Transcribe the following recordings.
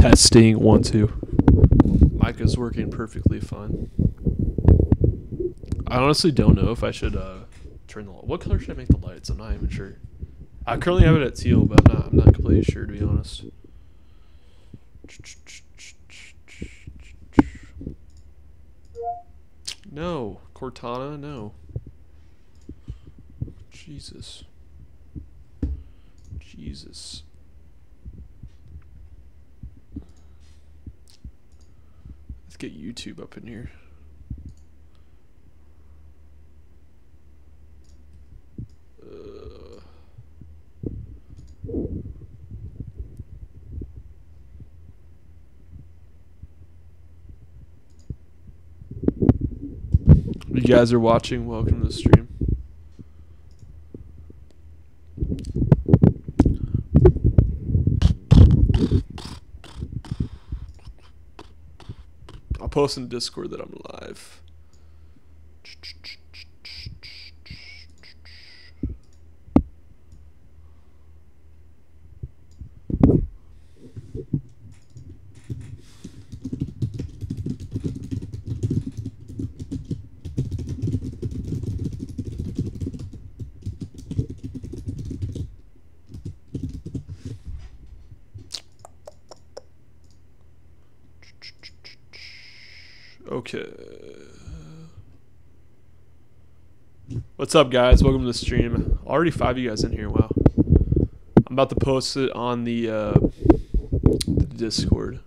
Testing 1 2. Mic is working perfectly fine. I honestly don't know if I should turn the light. What color should I make the lights? I'm not even sure. I currently have it at teal, but I'm not completely sure, to be honest. No, Cortana, no. Jesus. Jesus. Let's get YouTube up in here. You guys are watching, welcome to the stream. I'll post in Discord that I'm live. Okay. What's up, guys? Welcome to the stream. Already 5 of you guys in here. Wow. I'm about to post it on the Discord.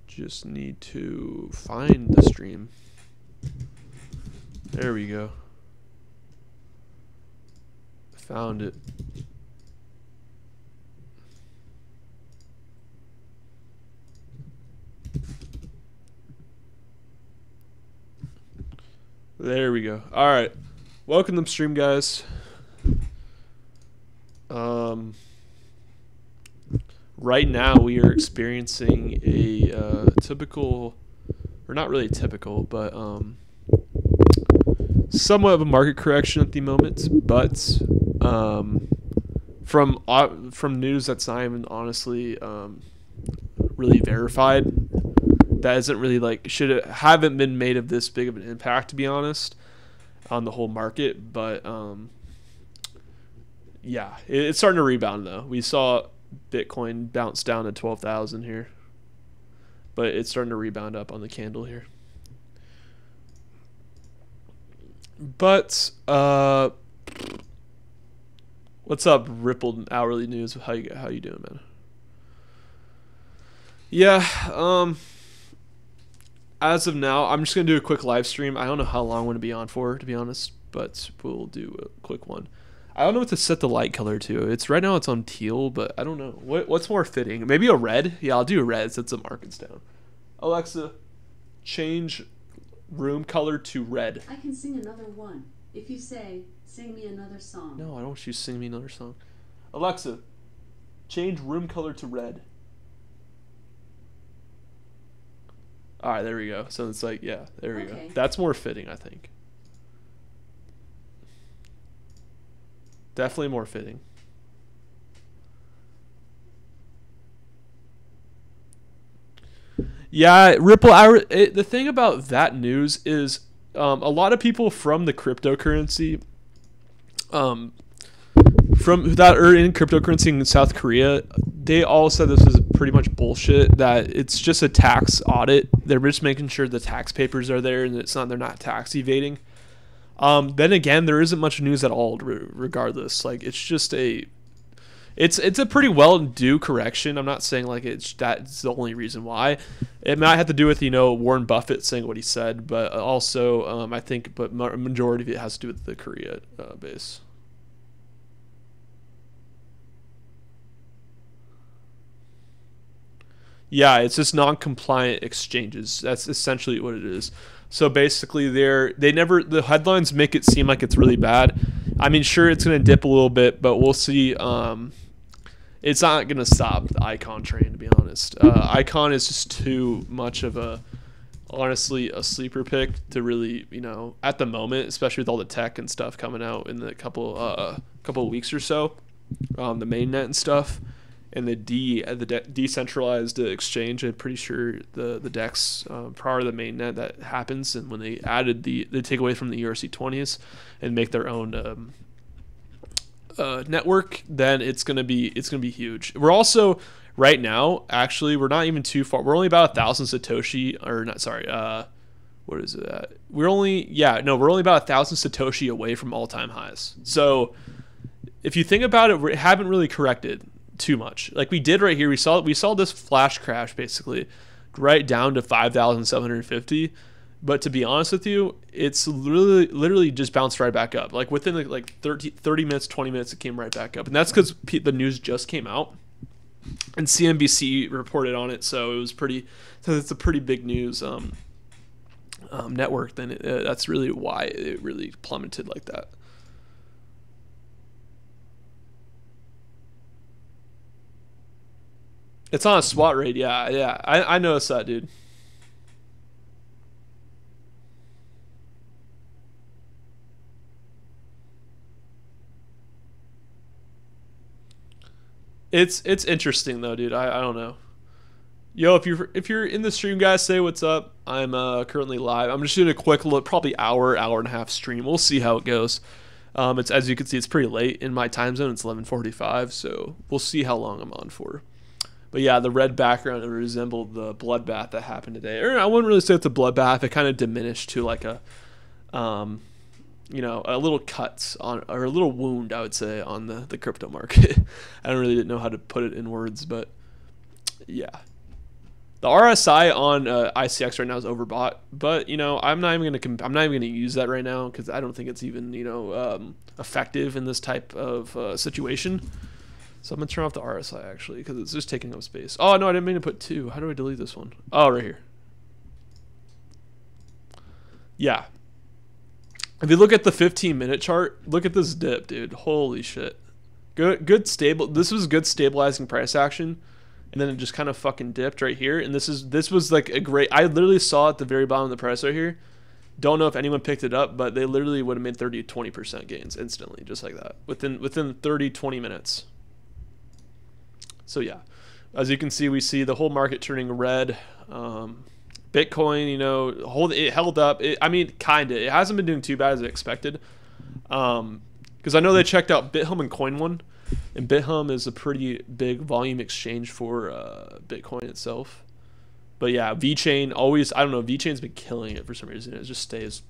Just need to find the stream. There we go. Found it. There we go. All right. Welcome to the stream, guys. Right now we are experiencing a typical, or not really typical, but somewhat of a market correction at the moment. But from news that's not even honestly really verified, that isn't really like haven't been made of this big of an impact, to be honest, on the whole market. But yeah, it's starting to rebound though. We saw Bitcoin bounce down to 12,000 here, but it's starting to rebound up on the candle here. But what's up, Rippled Hourly News? How you doing, man? Yeah, as of now, I'm just going to do a quick live stream. I don't know how long I'm going to be on for, to be honest, but we'll do a quick one. I don't know what to set the light color to. Right now it's on teal, but I don't know. What's more fitting? Maybe a red? Yeah, I'll do a red since the market's down. Alexa, change room color to red. I can sing another one. If you say, sing me another song. No, I don't want you to sing me another song. Alexa, change room color to red. All right, there we go. So it's like, yeah, there we go. That's more fitting, I think. Definitely more fitting. Yeah, Ripple. The thing about that news is a lot of people from the cryptocurrency, from that are in cryptocurrency in South Korea, they all said this is pretty much bullshit, that it's just a tax audit. They're just making sure the tax papers are there and they're not tax evading. Then again, there isn't much news at all regardless. Like, it's just it's a pretty well due correction. I'm not saying like that's the only reason why. It might have to do with, Warren Buffett saying what he said, but also I think majority of it has to do with the Korea base. Yeah, it's just non-compliant exchanges. That's essentially what it is. So basically, the headlines make it seem like it's really bad. I mean, sure, it's going to dip a little bit, but we'll see. It's not going to stop the Icon train, to be honest. Icon is just too much of honestly, a sleeper pick to really, at the moment, especially with all the tech and stuff coming out in the couple of weeks or so, the mainnet and stuff. and the decentralized exchange. I'm pretty sure the DEX prior to the mainnet that happens, and when they added they take away from the ERC-20s and make their own network, then it's gonna be huge. We're also right now, actually, we're not even too far. We're only about 1,000 Satoshi, or not, sorry, what is it at? We're only about 1,000 Satoshi away from all-time highs. So if you think about it, we haven't really corrected too much. Like we did right here, we saw this flash crash basically right down to 5,750. But to be honest with you, it's literally just bounced right back up. Like within like 30 minutes, 20 minutes, it came right back up. And that's because the news just came out and CNBC reported on it. So it's a pretty big news network. Then that's really why it really plummeted like that. It's on a SWAT raid. Yeah. I noticed that, dude. It's interesting though, dude. I don't know. Yo, if you're in the stream, guys, say what's up. I'm currently live. I'm just doing a quick look, probably hour and a half stream. We'll see how it goes. It's, as you can see, it's pretty late in my time zone. It's 11:45, so we'll see how long I'm on for. But yeah, the red background, it resembled the bloodbath that happened today. Or I wouldn't really say it's a bloodbath. It kind of diminished to like a, a little cuts on, or a little wound, I would say, on the crypto market. I don't really know how to put it in words, but yeah. The RSI on ICX right now is overbought, but I'm not even gonna use that right now because I don't think it's even effective in this type of situation. So I'm gonna turn off the RSI actually because it's just taking up space. Oh no, I didn't mean to put 2. How do I delete this one? Oh, right here. Yeah. If you look at the 15-minute chart, look at this dip, dude. Holy shit. Good stable. This was good stabilizing price action, and then it just kind of fucking dipped right here. And this was like a great. I literally saw at the very bottom of the price right here. Don't know if anyone picked it up, but they literally would have made 30-20% gains instantly, just like that, within 30-20 minutes. So yeah, as you can see, we see the whole market turning red. Bitcoin, it held up. I mean, kinda. It hasn't been doing too bad as I expected. Because I know they checked out BitHum and CoinOne, and BitHum is a pretty big volume exchange for Bitcoin itself. But yeah, VeChain always. I don't know. VeChain's been killing it for some reason. It just stays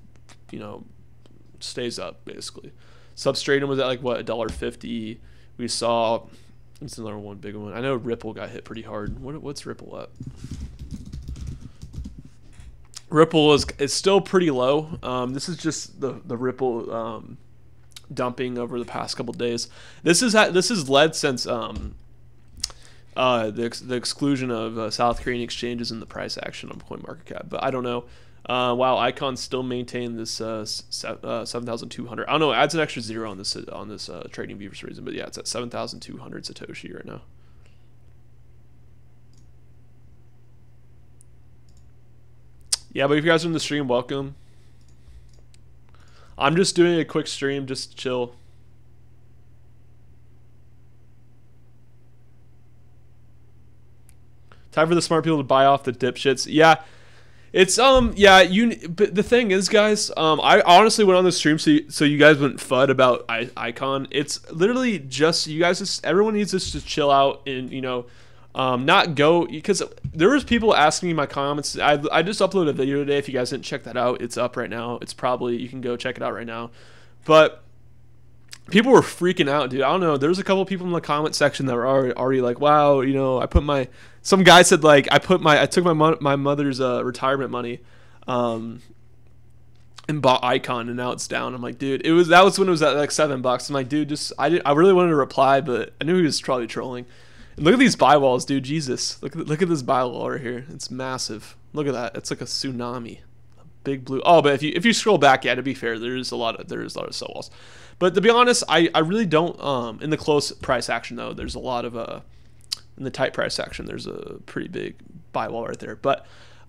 up basically. Substratum was at like what, $1.50. We saw. It's another one big one. I know Ripple got hit pretty hard. What's Ripple at? Ripple is still pretty low. This is just the Ripple dumping over the past couple of days. This has led since the exclusion of South Korean exchanges and the price action on CoinMarketCap. But I don't know. Wow, Icon still maintain this 7,200. I don't know. It adds an extra 0 on this trading view for some reason. But yeah, it's at 7,200 Satoshi right now. Yeah, but if you guys are in the stream, welcome. I'm just doing a quick stream, just chill. Time for the smart people to buy off the dipshits. Yeah, it's But the thing is, guys, I honestly went on the stream so you guys wouldn't FUD about Icon. It's literally just you guys. Everyone needs to just chill out and not go, because there was people asking me in my comments. I just uploaded a video today. If you guys didn't check that out, it's up right now. It's probably, you can go check it out right now. But people were freaking out, dude. I don't know. There was a couple people in the comment section that were already like, wow, some guy said like I took my mother's retirement money and bought Icon, and now it's down. I'm like, dude, that was when it was at like $7. I'm like, dude, I really wanted to reply, but I knew he was probably trolling. And look at these buy walls, dude. Jesus, look at this buy wall right here. It's massive. Look at that. It's like a tsunami. A big blue. Oh, but if you scroll back, yeah, to be fair, there's a lot of sell walls. But to be honest, I really don't. In the close price action though, there's a lot of in the tight price action, there's a pretty big buy wall right there. But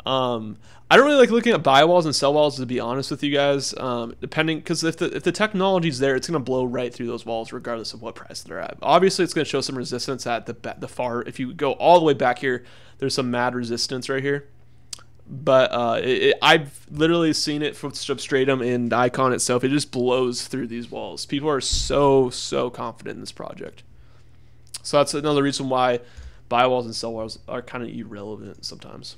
I don't really like looking at buy walls and sell walls, to be honest with you guys. Depending, because if the technology's there, it's gonna blow right through those walls regardless of what price they're at. Obviously, it's gonna show some resistance at the far. If you go all the way back here, there's some mad resistance right here. But I've literally seen it from Substratum and Icon itself. It just blows through these walls. People are so confident in this project. So that's another reason why buy walls and sell walls are kind of irrelevant sometimes.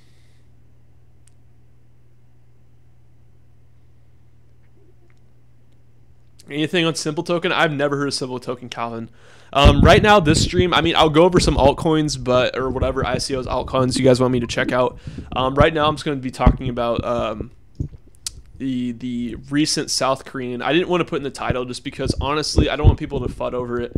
Anything on Simple Token? I've never heard of Simple Token, Calvin. Right now, this stream, I mean, I'll go over some altcoins, or whatever ICOs, altcoins you guys want me to check out. Right now, I'm just going to be talking about the recent South Korean. I didn't want to put in the title just because, honestly, I don't want people to FUD over it.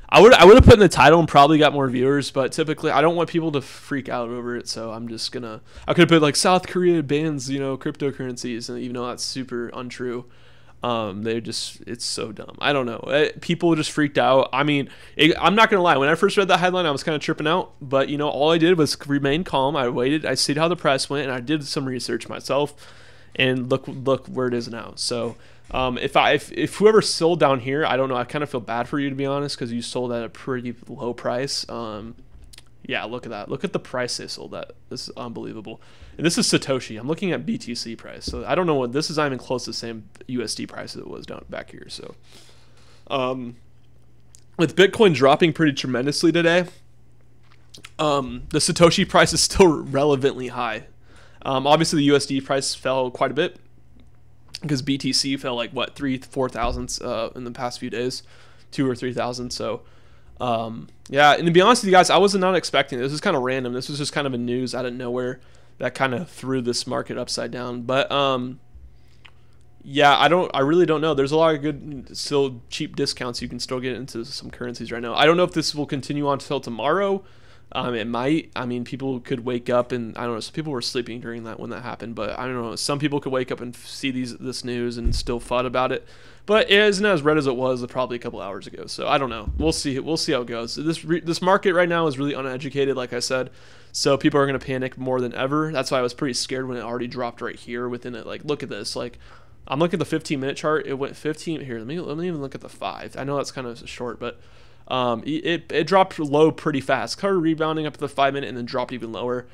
I would have put in the title and probably got more viewers, but typically, I don't want people to freak out over it, so I'm just going to... I could have put, like, South Korea bans, cryptocurrencies, and even though that's super untrue. It's so dumb. I don't know. People just freaked out. I mean, I'm not gonna lie. When I first read that headline, I was kind of tripping out. But all I did was remain calm. I waited. I see how the press went, and I did some research myself. And look where it is now. So, if whoever sold down here, I don't know. I kind of feel bad for you, to be honest, because you sold at a pretty low price. Yeah, look at that. Look at the price they sold at. This is unbelievable. And this is Satoshi. I'm looking at BTC price. So I don't know what this is. Not even close to the same USD price that it was down back here. So, with Bitcoin dropping pretty tremendously today, the Satoshi price is still relevantly high. Obviously, the USD price fell quite a bit because BTC fell like what 4 thousandths in the past few days, 2 or 3 thousand. So. Yeah, and to be honest with you guys, I was not expecting this. This is kind of random. This was just kind of a news out of nowhere that kind of threw this market upside down. But yeah, I really don't know. There's a lot of good, still cheap discounts you can still get into some currencies right now. I don't know if this will continue on until tomorrow. It might. I mean, people could wake up and I don't know. Some people were sleeping during that when that happened, but I don't know. Some people could wake up and see this news and still FUD about it. But it isn't as red as it was probably a couple hours ago. So I don't know. We'll see. We'll see how it goes. This market right now is really uneducated, like I said. So people are going to panic more than ever. That's why I was pretty scared when it already dropped right here within it. Like, look at this. Like, I'm looking at the 15-minute chart. It went 15 here. Let me even look at the 5. I know that's kind of short, but it dropped low pretty fast. Started rebounding up to the 5-minute and then dropped even lower.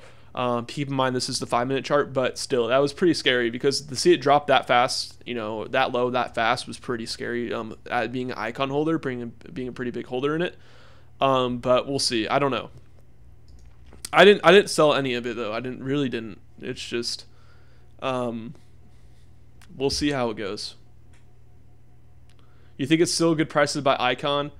Keep in mind this is the 5-minute chart, but still that was pretty scary because to see it drop that fast, that low that fast was pretty scary. At being an icon holder, being a pretty big holder in it. But we'll see. I don't know. I didn't sell any of it though. I really didn't. It's just we'll see how it goes. You think it's still good prices by icon?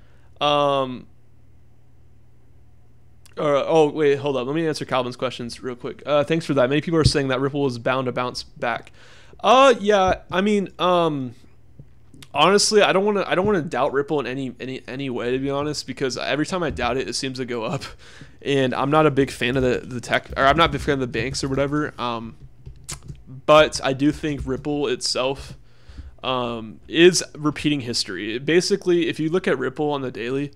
Oh, wait, hold up. Let me answer Calvin's questions real quick. Thanks for that. Many people are saying that Ripple is bound to bounce back. Yeah, I mean, honestly, I don't want to doubt Ripple in any way, to be honest, because every time I doubt it, it seems to go up. And I'm not a big fan of the tech, or I'm not a big fan of the banks or whatever. But I do think Ripple itself is repeating history. Basically, if you look at Ripple on the daily,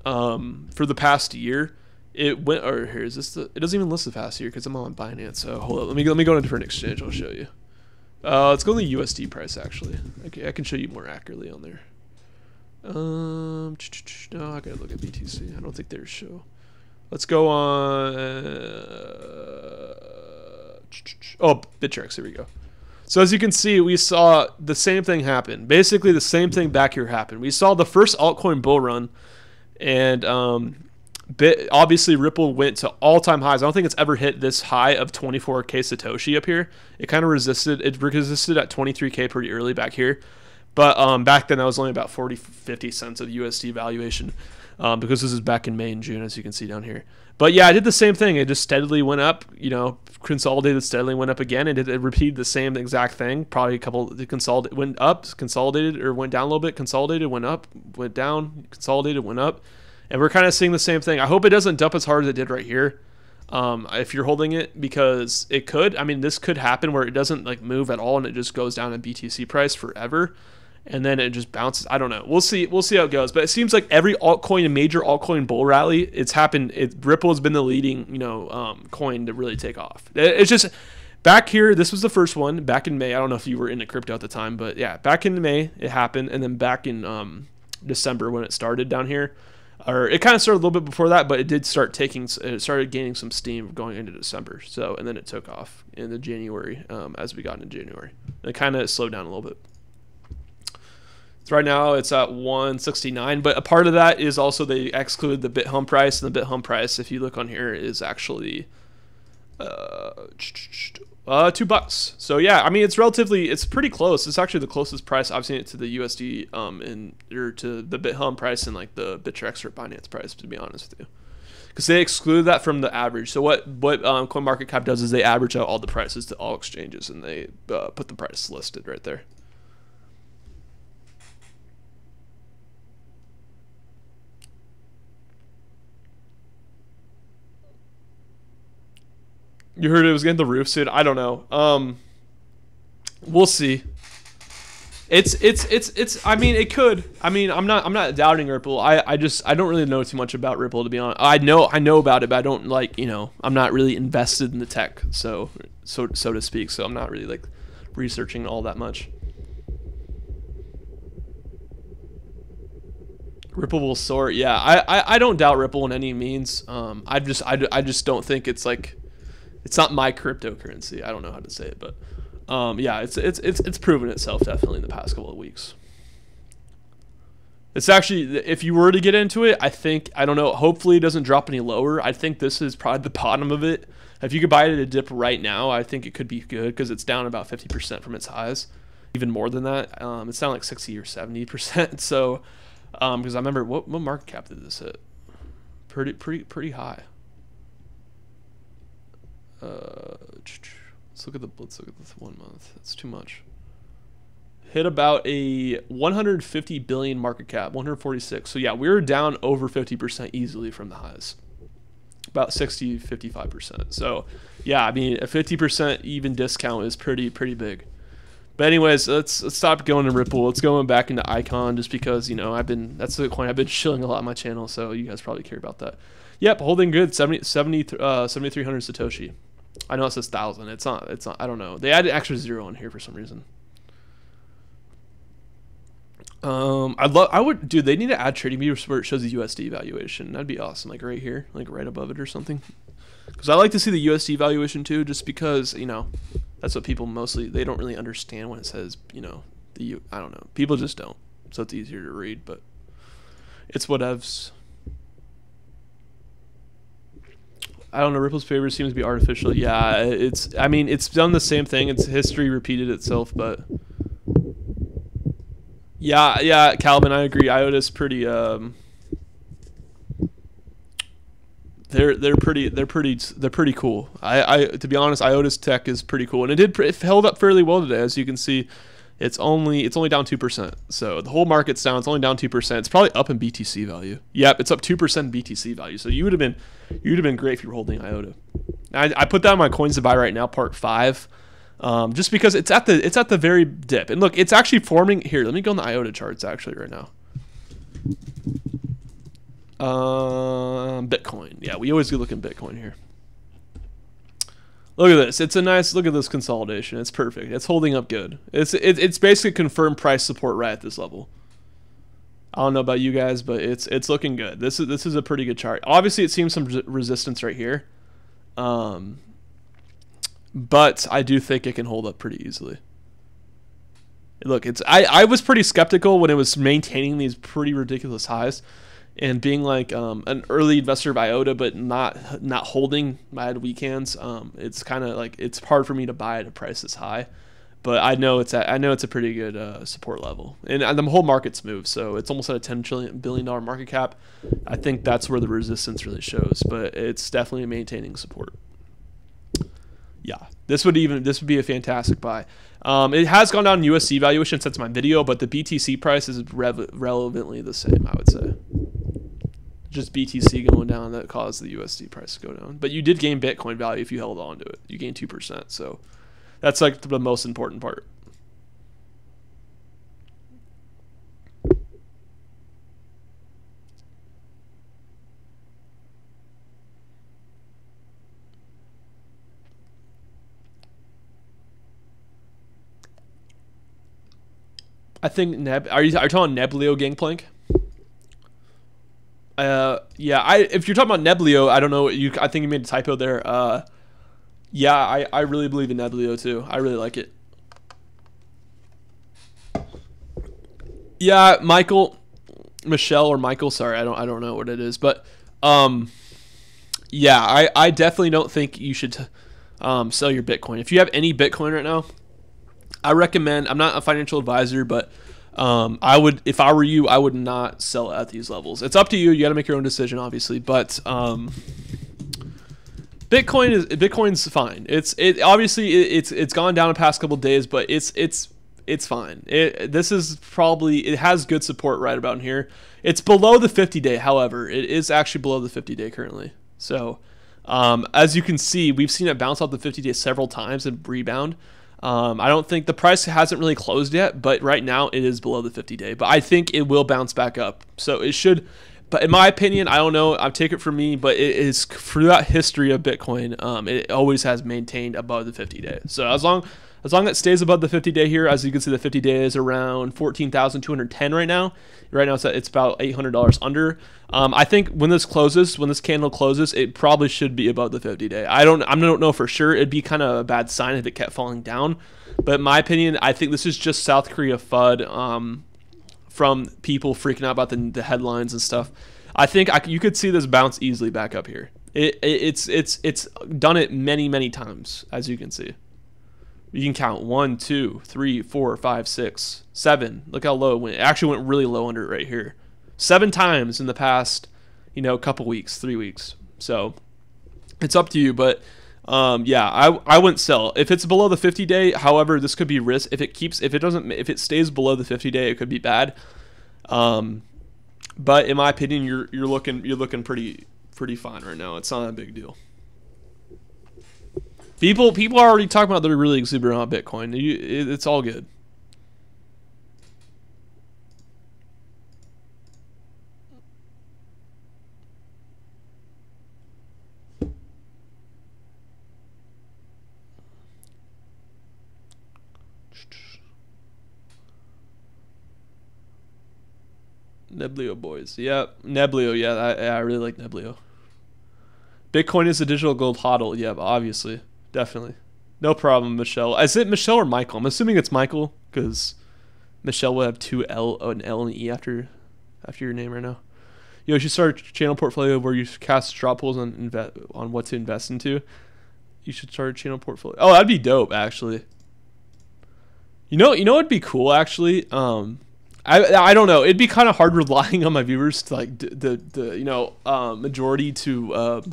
for the past year, it went. Or here is this. It doesn't even list the past year because I'm on Binance. So hold up. Let me go on a different exchange. I'll show you. Let's go to the USD price actually. Okay, I can show you more accurately on there. No, I gotta look at BTC. I don't think there's show. Let's go on. Oh, Bittrex. Here we go. So as you can see, we saw the same thing happen. Basically, the same thing back here happened. We saw the first altcoin bull run, and obviously Ripple went to all-time highs. I don't think it's ever hit this high of 24K Satoshi up here. It kind of resisted. It resisted at 23K pretty early back here. But back then, that was only about 50 cents of USD valuation because this is back in May and June, as you can see down here. But yeah, I did the same thing. It just steadily went up, consolidated, steadily went up again, and it repeated the same exact thing. Probably a couple, went up, consolidated, or went down a little bit, consolidated, went up, went down, consolidated, went up. And we're kind of seeing the same thing. I hope it doesn't dump as hard as it did right here. If you're holding it, because it could. I mean, this could happen where it doesn't like move at all and it just goes down in BTC price forever, and then it just bounces. I don't know. We'll see. We'll see how it goes. But it seems like every altcoin, a major altcoin bull rally, it's happened. Ripple has been the leading, coin to really take off. It's just back here, this was the first one back in May. I don't know if you were into crypto at the time, but yeah, back in May it happened, and then back in December when it started down here, or it kind of started a little bit before that, but it did start it started gaining some steam going into December. So, and then it took off in the January as we got into January. And it kind of slowed down a little bit. So right now it's at 169, but a part of that is also they excluded the BitHum price, and the BitHum price, if you look on here, is actually $2. So yeah, I mean it's pretty close. It's actually the closest price I've seen it to the USD or to the BitHum price and like the Bittrex or Binance price, to be honest with you, because they exclude that from the average. So what CoinMarketCap does is they average out all the prices to all exchanges, and they put the price listed right there. You heard it was getting the roof soon. I don't know. We'll see. It's. I mean, it could. I mean, I'm not doubting Ripple. I don't really know too much about Ripple, to be honest. I know about it, but I don't like, I'm not really invested in the tech, so to speak. So I'm not really like researching all that much. Ripple will soar. Yeah, I don't doubt Ripple in any means. I just don't think it's like. It's not my cryptocurrency. I don't know how to say it, but yeah, it's proven itself definitely in the past couple of weeks. It's actually, if you were to get into it, I don't know, hopefully it doesn't drop any lower. I think this is probably the bottom of it. If you could buy it at a dip right now, I think it could be good because it's down about 50% from its highs, even more than that. It's down like 60 or 70%. So, because I remember what market cap did this hit? Pretty high. Let's look at the 1 month. That's too much. Hit about a 150 billion market cap, 146. So yeah, we were down over 50% easily from the highs. About 55%. So yeah, I mean a 50% even discount is pretty big. But anyways, let's stop going to Ripple. Let's go back into Icon just because that's the coin I've been shilling a lot on my channel, so you guys probably care about that. Yep, holding good. 7,300 Satoshi. I know it says 1,000. It's not. I don't know. They added extra zero on here for some reason. Dude, they need to add trading views where it shows the USD valuation. That'd be awesome. Like right here, like right above it or something. Because I like to see the USD valuation too, just because, that's what people they don't really understand when it says, I don't know. People just don't. So it's easier to read, but it's whatevs. I don't know. Ripple's favor seems to be artificial. Yeah, it's done the same thing. Its history repeated itself, but yeah, Calvin, I agree. IOTA's pretty. They're pretty cool. To be honest, IOTA's tech is pretty cool, and it held up fairly well today, as you can see. It's only down 2%. So the whole market's down. It's only down 2%. It's probably up in BTC value. Yep, it's up 2% in BTC value. So you'd have been great if you were holding IOTA. I put that on my coins to buy right now, part 5, just because it's at the very dip. And look, it's actually forming here. Let me go on the IOTA charts actually right now. Bitcoin. Yeah, we always look at Bitcoin here. Look at this. It's a nice look at this consolidation. It's perfect. It's holding up good. It's basically confirmed price support right at this level. I don't know about you guys, but it's looking good. This is a pretty good chart. Obviously, it seems some resistance right here, but I do think it can hold up pretty easily. Look, I was pretty skeptical when it was maintaining these pretty ridiculous highs. And being like an early investor of IOTA, but not holding my weekends, it's kind of like it's hard for me to buy at a price this high. But I know it's a pretty good support level, and the whole market's moved, so it's almost at a $10 billion market cap. I think that's where the resistance really shows, but it's definitely maintaining support. Yeah, this would be a fantastic buy. It has gone down in USD valuation since my video, but the BTC price is relevantly the same, I would say. Just BTC going down that caused the USD price to go down. But you did gain Bitcoin value if you held on to it. You gained 2%, so that's like the most important part. I think are you talking Neblio Gangplank? Yeah, if you're talking about Neblio, I don't know. I think you made a typo there. Yeah, I really believe in Neblio too. I really like it. Yeah, Michelle or Michael. Sorry, I don't know what it is, but yeah, I definitely don't think you should sell your Bitcoin. If you have any Bitcoin right now, I recommend. I'm not a financial advisor, but I would, if I were you, I would not sell at these levels. It's up to you. You got to make your own decision, obviously, but Bitcoin's fine. It's gone down the past couple of days, but it's fine. This is probably, it has good support right about in here. It's below the 50-day, however. It is actually below the 50-day currently. So as you can see, we've seen it bounce off the 50-day several times and rebound. I don't think the price hasn't really closed yet, but right now it is below the 50-day. But I think it will bounce back up. So it should. But in my opinion, I don't know. I'll take it from me, but it is throughout history of Bitcoin, it always has maintained above the 50-day. So as long as it stays above the 50-day here, as you can see, the 50-day is around 14,210 right now. Right now it's about $800 under. I think when this candle closes, it probably should be above the 50-day. I don't know for sure. It'd be kind of a bad sign if it kept falling down. But in my opinion, I think this is just South Korea FUD from people freaking out about the headlines and stuff. I think you could see this bounce easily back up here. It's done it many times, as you can see. You can count 1, 2, 3, 4, 5, 6, 7. Look how low it went. It actually went really low under it right here. 7 times in the past, couple weeks, 3 weeks. So it's up to you, but yeah, I wouldn't sell if it's below the 50-day. However, this could be risk if it stays below the 50-day, it could be bad. But in my opinion, you're looking pretty fine right now. It's not a big deal. People are already talking about they're really exuberant on Bitcoin. It's all good. Neblio boys. Yep. Neblio. Yeah, I really like Neblio. Bitcoin is a digital gold hodl. Yep, obviously. Definitely. No problem, Michelle. Is it Michelle or Michael? I'm assuming it's Michael because Michelle will have an L and E after your name right now. You should start a channel portfolio where you cast straw polls on what to invest into. You should start a channel portfolio. Oh, that'd be dope, actually. You know what'd be cool, actually? I don't know. It'd be kind of hard relying on my viewers to like the majority to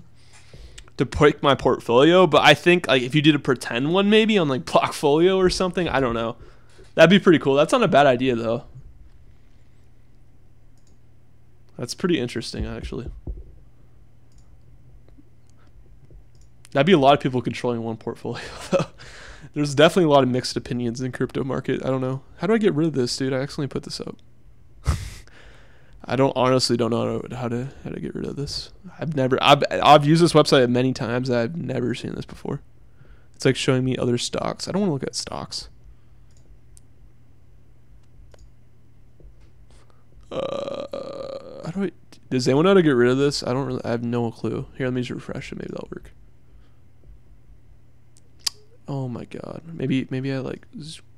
pick my portfolio, but I think like if you did a pretend one maybe on like Blockfolio or something, I don't know. That'd be pretty cool. That's not a bad idea though. That's pretty interesting actually. That'd be a lot of people controlling one portfolio though. There's definitely a lot of mixed opinions in crypto market. I don't know. How do I get rid of this, dude? I accidentally put this up. I honestly don't know how to get rid of this. I've used this website many times. I've never seen this before. It's like showing me other stocks. I don't want to look at stocks. Does anyone know how to get rid of this? I have no clue. Here, let me just refresh it. Maybe that'll work. Oh my god. Maybe I like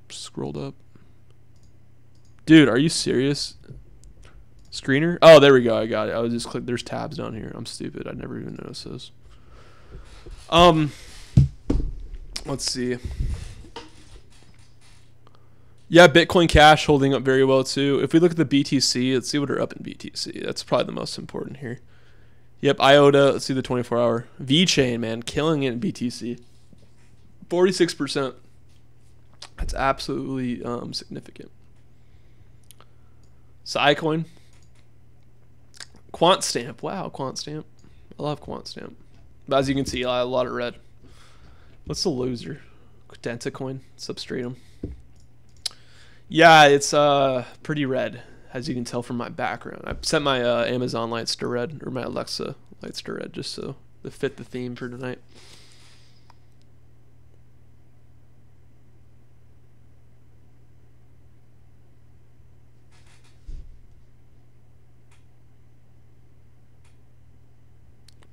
scrolled up. Dude, are you serious? Screener? Oh, there we go. I got it. I was just click. There's tabs down here. I'm stupid. I never even noticed those. Let's see. Yeah, Bitcoin Cash holding up very well too. If we look at the BTC, let's see what are up in BTC. That's probably the most important here. Yep, IOTA. Let's see the 24-hour. VeChain, man, killing it in BTC. 46%. That's absolutely significant. Scicoin. QuantStamp. Wow, QuantStamp. I love QuantStamp. But as you can see, I have a lot of red. What's the loser? Dentacoin. Substratum. Yeah, it's pretty red, as you can tell from my background. I set my Amazon lights to red, or my Alexa lights to red, just so to fit the theme for tonight.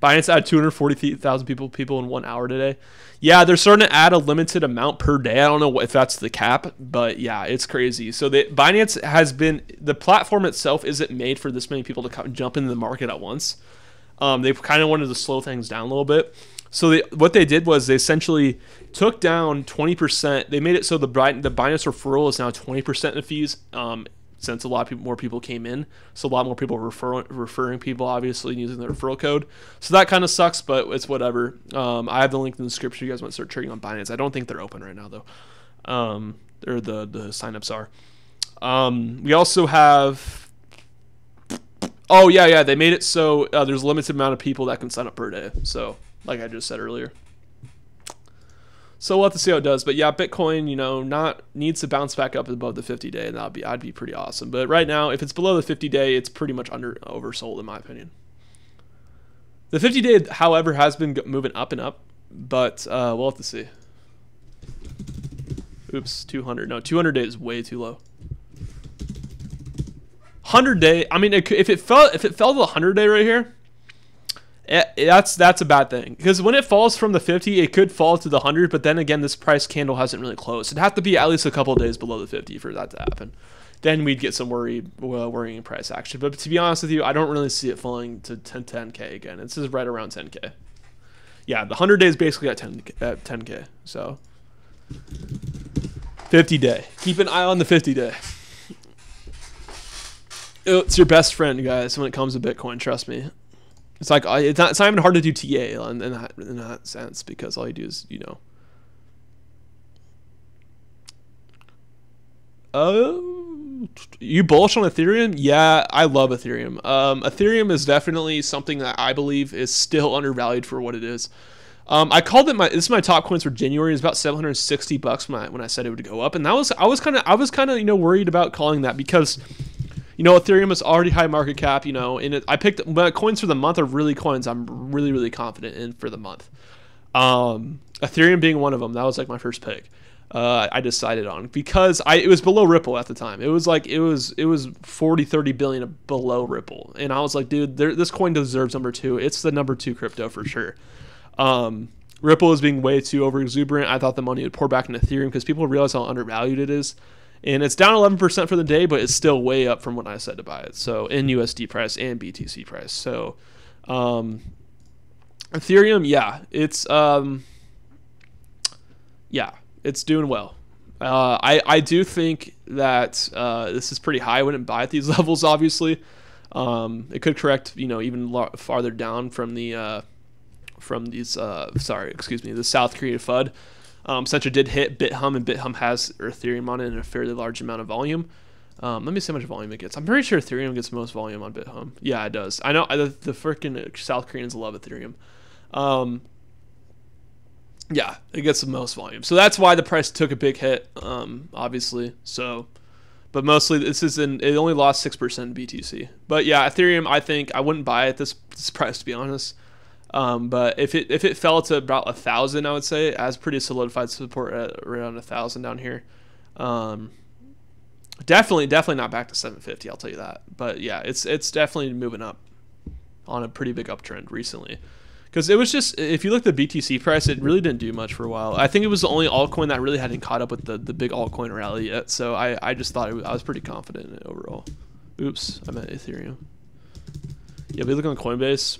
Binance added 240,000 people in 1 hour today. Yeah, they're starting to add a limited amount per day. I don't know if that's the cap, but yeah, it's crazy. So Binance has been, the platform itself isn't made for this many people to jump into the market at once. They kind of wanted to slow things down a little bit. So what they did was they essentially took down 20%. They made it so the Binance referral is now 20% in the fees. Since a lot of people, more people came in, so a lot more people referring people, obviously using the referral code. So that kind of sucks, but it's whatever. I have the link in the description. You guys want to start trading on Binance. I don't think they're open right now though. Or the signups are. We also have. Oh yeah. They made it so there's a limited amount of people that can sign up per day. So like I just said earlier. So we'll have to see how it does, but yeah, Bitcoin, needs to bounce back up above the 50-day, and I'd be pretty awesome. But right now, if it's below the 50-day, it's pretty much oversold in my opinion. The 50-day, however, has been moving up and up, but we'll have to see. Oops, 200. No, 200-day is way too low. 100-day. I mean, if it fell to the 100-day right here. That's a bad thing, because when it falls from the 50, it could fall to the 100, but then again, this price candle hasn't really closed. It'd have to be at least a couple of days below the 50 for that to happen. Then we'd get some worrying price action. But to be honest with you, I don't really see it falling to 10K again. It's just right around 10K. Yeah, the 100 days basically at 10K. So 50-day. Keep an eye on the 50-day. It's your best friend, guys, when it comes to Bitcoin. Trust me. It's like it's not even hard to do TA in that sense, because all you do is you bullish on Ethereum? Yeah, I love Ethereum. Ethereum is definitely something that I believe is still undervalued for what it is. I called it this is my top coins for January. It's about $760 when I said it would go up, and I was kind of worried about calling that, because Ethereum is already high market cap, and I picked coins for the month are really coins I'm really, really confident in for the month. Ethereum being one of them. That was like my first pick. I decided on, because it was below Ripple at the time. It was 40-30 billion below Ripple, and I was like, dude, this coin deserves number 2. It's the number 2 crypto for sure. Ripple is being way too over exuberant. I thought the money would pour back into Ethereum because people realize how undervalued it is. And it's down 11% for the day, but it's still way up from when I said to buy it. So in USD price and BTC price. So Ethereum, it's doing well. I do think that this is pretty high. I wouldn't buy at these levels, obviously. It could correct, even farther down from the the South Korea FUD. Centra did hit BitHum, and BitHum has Ethereum on it in a fairly large amount of volume. Let me see how much volume it gets. I'm pretty sure Ethereum gets the most volume on BitHum. Yeah, it does. I know the freaking South Koreans love Ethereum. Yeah, it gets the most volume. So that's why the price took a big hit, obviously. So, but mostly it only lost 6% in BTC. But yeah, Ethereum, I think I wouldn't buy at this price, to be honest. But if it fell to about 1,000, I would say it has pretty solidified support at around 1,000 down here. Definitely not back to 750. I'll tell you that. But yeah, it's definitely moving up on a pretty big uptrend recently. Because it was just, if you look at the BTC price, it really didn't do much for a while. I think it was the only altcoin that really hadn't caught up with the big altcoin rally yet. So I just thought I was pretty confident in it overall. Oops, I meant Ethereum. Yeah, we look on Coinbase.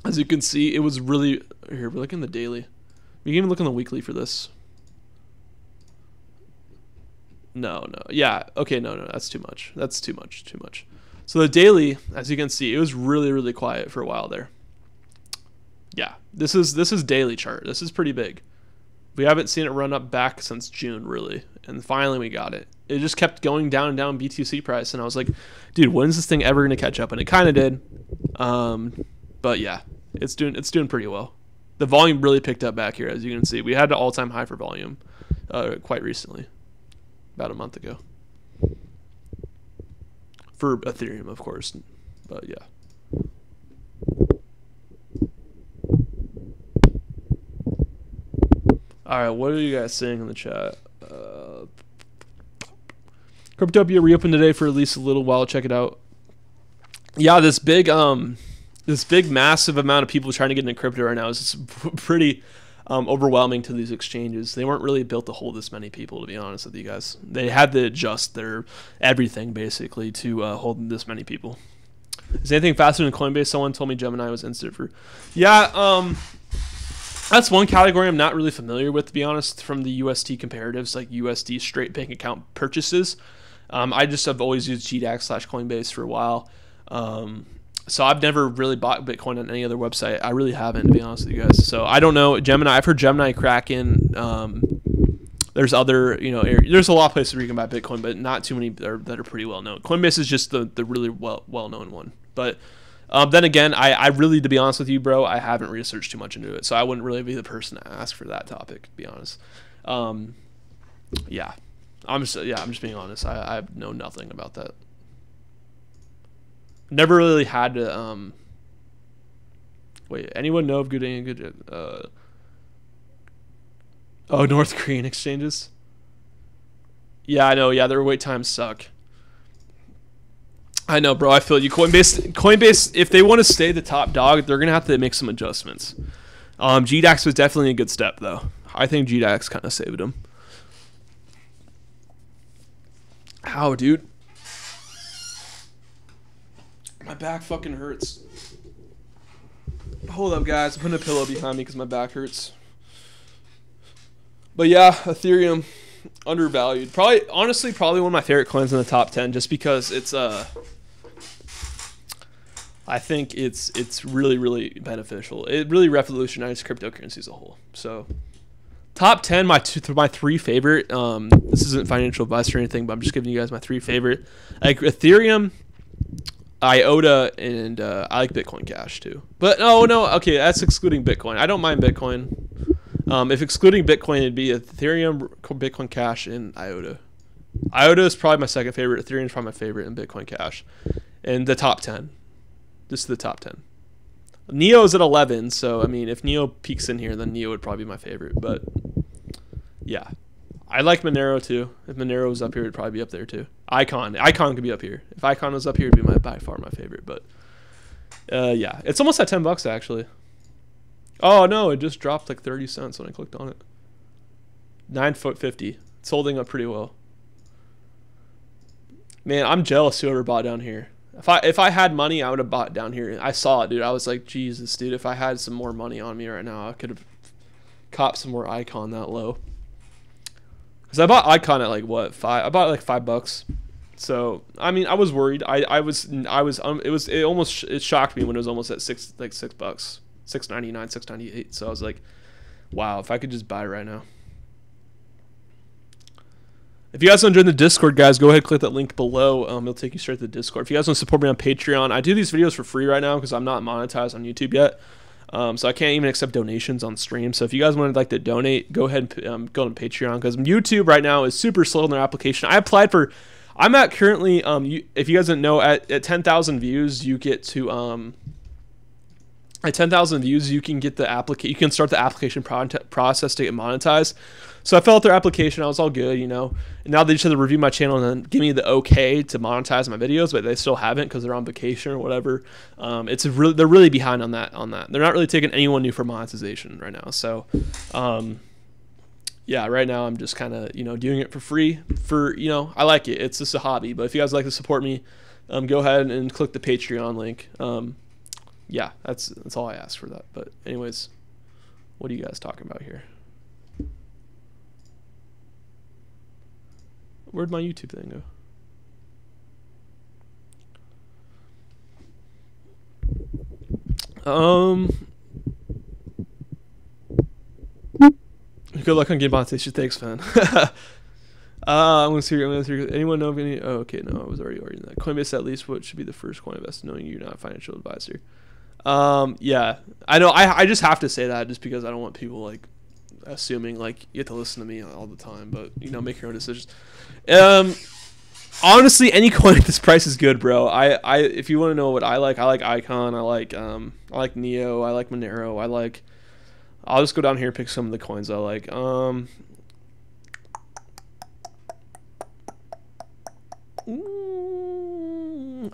As you can see, it was really... Here, we're looking at the daily. We can even look on the weekly for this. No. Yeah, okay, no. That's too much. That's too much. So the daily, as you can see, it was really, really quiet for a while there. Yeah, this is daily chart. This is pretty big. We haven't seen it run up back since June, really. And finally we got it. It just kept going down and down BTC price. And I was like, dude, when is this thing ever going to catch up? And it kind of did. But yeah. It's doing pretty well. The volume really picked up back here, as you can see. We had an all-time high for volume quite recently, about a month ago. For Ethereum, of course, but yeah. All right, what are you guys saying in the chat? Cryptopia reopened today for at least a little while. Check it out. Yeah, this big this big, massive amount of people trying to get into crypto right now is just pretty overwhelming to these exchanges. They weren't really built to hold this many people, to be honest with you guys. They had to adjust their everything basically to hold this many people. Is anything faster than Coinbase? Someone told me Gemini was instant for. Yeah, that's one category I'm not really familiar with, to be honest, from the UST comparatives, like USD straight bank account purchases. I just have always used GDAX/Coinbase for a while. So I've never really bought Bitcoin on any other website. I really haven't, to be honest with you guys. So I don't know. Gemini, I've heard Gemini, Kraken. There's other, there's a lot of places where you can buy Bitcoin, but not too many that are pretty well known. Coinbase is just the really well known one. But then again, I really, to be honest with you, bro, I haven't researched too much into it. So I wouldn't really be the person to ask for that topic, to be honest. Yeah. I'm just being honest. I know nothing about that. Never really had to. Wait, anyone know of good? North Korean exchanges. Yeah, I know. Yeah, their wait times suck. I know, bro. I feel you. Coinbase, if they want to stay the top dog, they're gonna have to make some adjustments. GDAX was definitely a good step, though. I think GDAX kind of saved them. How, dude? My back fucking hurts. Hold up, guys. I'm putting a pillow behind me because my back hurts. But yeah, Ethereum, undervalued. Honestly, probably one of my favorite coins in the top 10, just because it's I think it's really, really beneficial. It really revolutionized cryptocurrency as a whole. So, top 10, my three favorite. This isn't financial advice or anything, but I'm just giving you guys my three favorite. Like Ethereum, IOTA, and I like Bitcoin Cash too. But no, okay, that's excluding Bitcoin. I don't mind Bitcoin. If excluding Bitcoin, it'd be Ethereum, Bitcoin Cash, and IOTA. IOTA is probably my second favorite. Ethereum is probably my favorite, and Bitcoin Cash. And the top 10. This is the top 10. Neo's at 11, so, I mean, if Neo peaks in here, then Neo would probably be my favorite. But, yeah. I like Monero, too. If Monero was up here, it'd probably be up there, too. Icon could be up here. If Icon was up here, it'd be by far my favorite. But, yeah. It's almost at $10, actually. Oh, no, it just dropped like 30 cents when I clicked on it. 9.50. It's holding up pretty well. Man, I'm jealous whoever bought down here. If I had money, I would have bought down here. I saw it, dude. I was like, Jesus, dude, if I had some more money on me right now, I could have copped some more Icon that low. Because I bought Icon at like what, I bought like $5. So I mean, I was worried. It shocked me when it was almost at $6, $6.99, $6.98. So I was like, wow, if I could just buy right now. If you guys want to join the Discord, guys, go ahead and click that link below. It'll take you straight to the Discord. If you guys want to support me on Patreon, I do these videos for free right now because I'm not monetized on YouTube yet. So I can't even accept donations on stream. So if you guys would like to donate, go ahead and go on Patreon, because YouTube right now is super slow in their application. I'm at currently, if you guys didn't know, at 10,000 views, you get to, at 10,000 views, you can get you can start the application process to get monetized. So I filled out their application. I was all good, And now they just have to review my channel and then give me the okay to monetize my videos, but they still haven't because they're on vacation or whatever. They're really behind on that. They're not really taking anyone new for monetization right now. So, yeah, right now I'm just kind of, doing it for free. I like it. It's just a hobby. But if you guys would like to support me, go ahead and click the Patreon link. Yeah, that's all I ask for that. But anyways, what are you guys talking about here? Where'd my YouTube thing go? Good luck on game monetization. Thanks, man. I'm gonna see. Anyone know of any? Oh, okay, no, I was already in that. Coinbase, at least, what should be the first coin investor, knowing you're not a financial advisor. Yeah, I know. I just have to say that just because I don't want people like assuming like you have to listen to me all the time, but make your own decisions. Honestly, any coin at this price is good, bro. If you want to know what I like Icon. I like Neo. I like Monero. I'll just go down here and pick some of the coins I like. I'm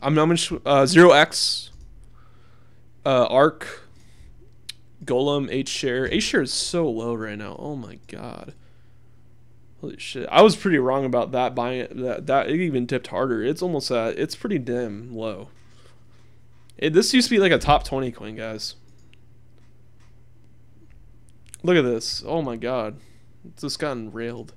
0x. Arc, Golem, H share. H share is so low right now. Oh my god. Holy shit. I was pretty wrong about that buying it. That it even dipped harder. It's almost it's pretty damn low. This used to be like a top 20 coin, guys. Look at this. Oh my god. It's just gotten railed.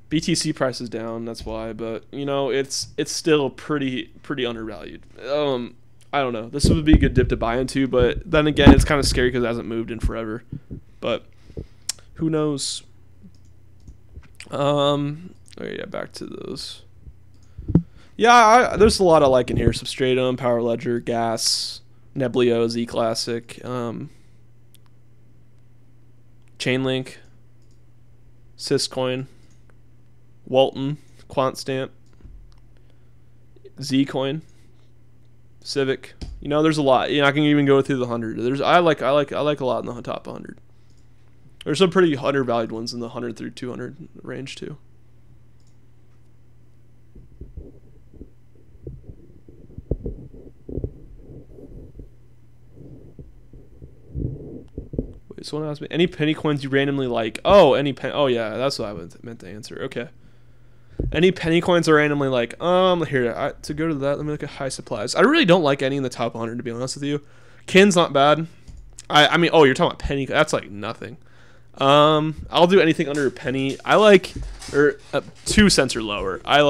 BTC price is down, that's why, but you know, it's still pretty undervalued. I don't know. This would be a good dip to buy into, but then again, it's kind of scary because it hasn't moved in forever. But who knows? Oh yeah, back to those. Yeah, there's a lot I like in here. Substratum, Power Ledger, Gas, Neblio, Z Classic, Chainlink, Syscoin, Walton, QuantStamp, Zcoin, Civic. You know, there's a lot. You know, I can even go through the 100. I like a lot in the top 100. There's some pretty undervalued ones in the 100 through 200 range too. Wait, someone asked me any penny coins you randomly like. Oh, oh yeah, that's what I meant to answer. Okay. Any penny coins are randomly like, here, to go to that, let me look at high supplies. I really don't like any in the top 100, to be honest with you. Kin's not bad. I mean, oh, you're talking about penny. That's like nothing. I'll do anything under a penny. I like, 2 cents or lower. I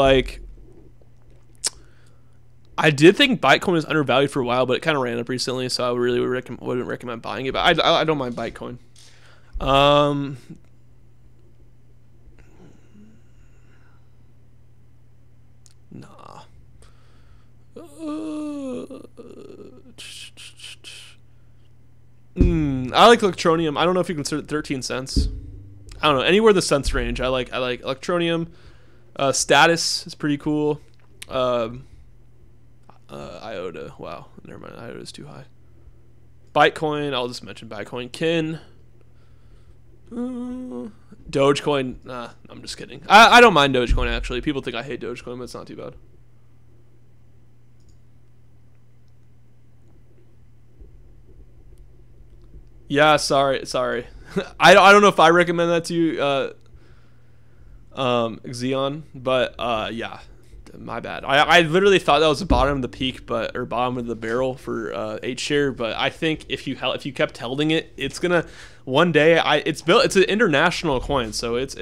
did think Bitcoin was undervalued for a while, but it kind of ran up recently, so I really wouldn't recommend buying it. But I don't mind Bitcoin. Nah. I like Electronium. I don't know if you consider it 13 cents. I don't know. Anywhere in the cents range. I like Electronium. Status is pretty cool. IOTA. Wow. Never mind. IOTA is too high. Bitcoin. I'll just mention Bitcoin. Kin. Dogecoin. Nah, I'm just kidding. I don't mind Dogecoin, actually. People think I hate Dogecoin, but it's not too bad. Yeah, sorry. I don't know if I recommend that to you, Xeon, but yeah, my bad. I literally thought that was the bottom of the peak, or bottom of the barrel for H share. But I think if you kept holding it, it's gonna one day. It's an international coin, so it's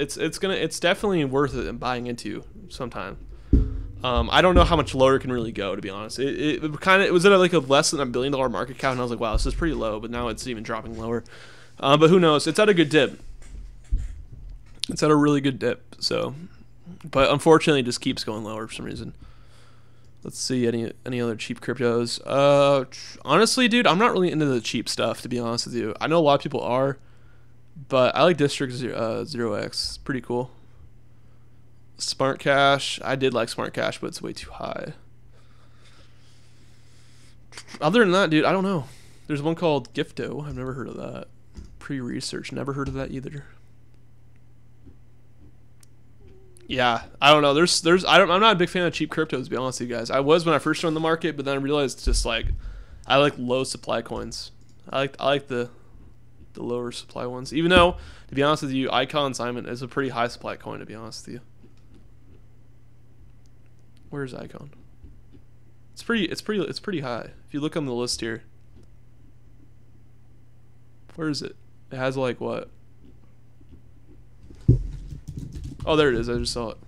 definitely worth it buying into sometime. I don't know how much lower it can really go, to be honest. It was at like a less than $1 billion market cap, and I was like, wow, this is pretty low. But now it's even dropping lower. But who knows? It's at a good dip. It's at a really good dip. So, but unfortunately, it just keeps going lower for some reason. Let's see any other cheap cryptos. Honestly, dude, I'm not really into the cheap stuff, to be honest with you. I know a lot of people are, but I like District 0x. It's pretty cool. Smart Cash. I did like Smart Cash, but it's way too high. Other than that, dude, I don't know. There's one called Gifto. I've never heard of that. Pre-research. Never heard of that either. Yeah, I don't know. I'm not a big fan of cheap cryptos, to be honest with you guys. I was when I first joined the market, but then I realized just like I like low supply coins. I like the lower supply ones. Even though, to be honest with you, Icon Simon is a pretty high supply coin, to be honest with you. Where's Icon? It's pretty high. If you look on the list here. Where is it? It has like what? Oh, there it is. I just saw it.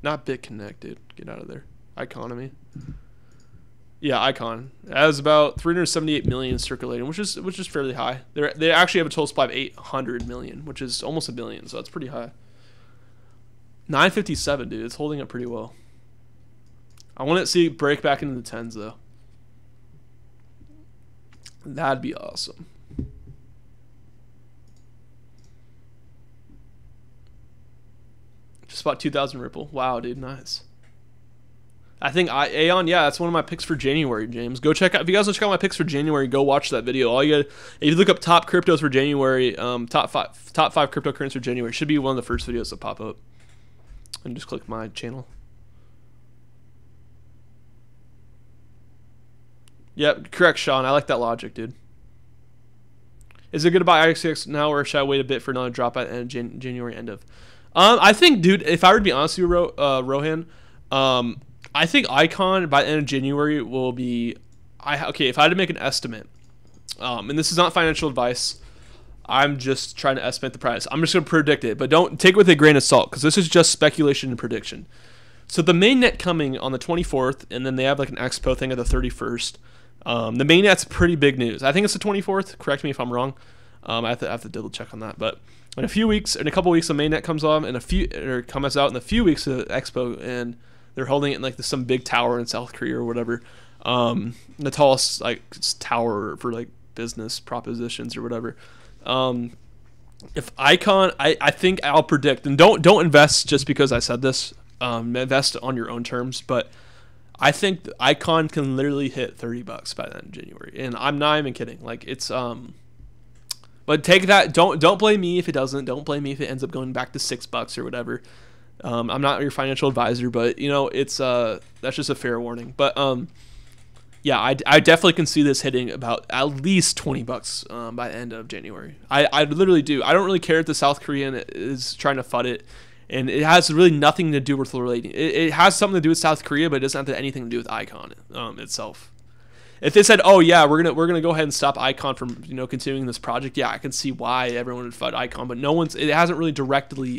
Not BitConnect, dude. Get out of there. Iconomy. Yeah, Icon. It has about 378 million circulating, which is fairly high. They actually have a total supply of 800 million, which is almost 1 billion, so that's pretty high. 957, dude. It's holding up pretty well. I want to see it break back into the 10s, though. That'd be awesome. Just about 2,000 Ripple. Wow, dude, nice. I think Aeon, yeah, that's one of my picks for January, James. Go check out, if you guys want to check out my picks for January, go watch that video. All you got, if you look up top cryptos for January, top five cryptocurrencies for January, should be one of the first videos that pop up. And just click my channel. Yep, correct, Sean. I like that logic, dude. Is it good to buy IXX now, or should I wait a bit for another drop at end January end of? I think, dude, if I were to be honest with you, Rohan, I think Icon by the end of January will be. Okay, if I had to make an estimate, and this is not financial advice, I'm just trying to estimate the price. I'm just going to predict it, but don't take it with a grain of salt because this is just speculation and prediction. So the mainnet coming on the 24th, and then they have like an expo thing at the 31st. The mainnet's pretty big news. I think it's the 24th. Correct me if I'm wrong. I have to double check on that. But in a couple weeks, the mainnet comes on, and comes out in a few weeks of the expo, and they're holding it in like some big tower in South Korea or whatever. The tallest like tower for like business propositions or whatever. If Icon, I think I'll predict, and don't invest just because I said this. Invest on your own terms, but I think Icon can literally hit $30 by the end of January, and I'm not even kidding. Like it's but take that. Don't blame me if it doesn't. Don't blame me if it ends up going back to $6 or whatever. I'm not your financial advisor, but you know it's that's just a fair warning. But yeah, I definitely can see this hitting about at least $20 by the end of January. I literally do. I don't really care if the South Korean is trying to FUD it. And it has really nothing to do with relating. It has something to do with South Korea, but it doesn't have anything to do with Icon itself. If they said, "Oh yeah, we're gonna go ahead and stop Icon from continuing this project," yeah, I can see why everyone would FUD Icon. But it hasn't really directly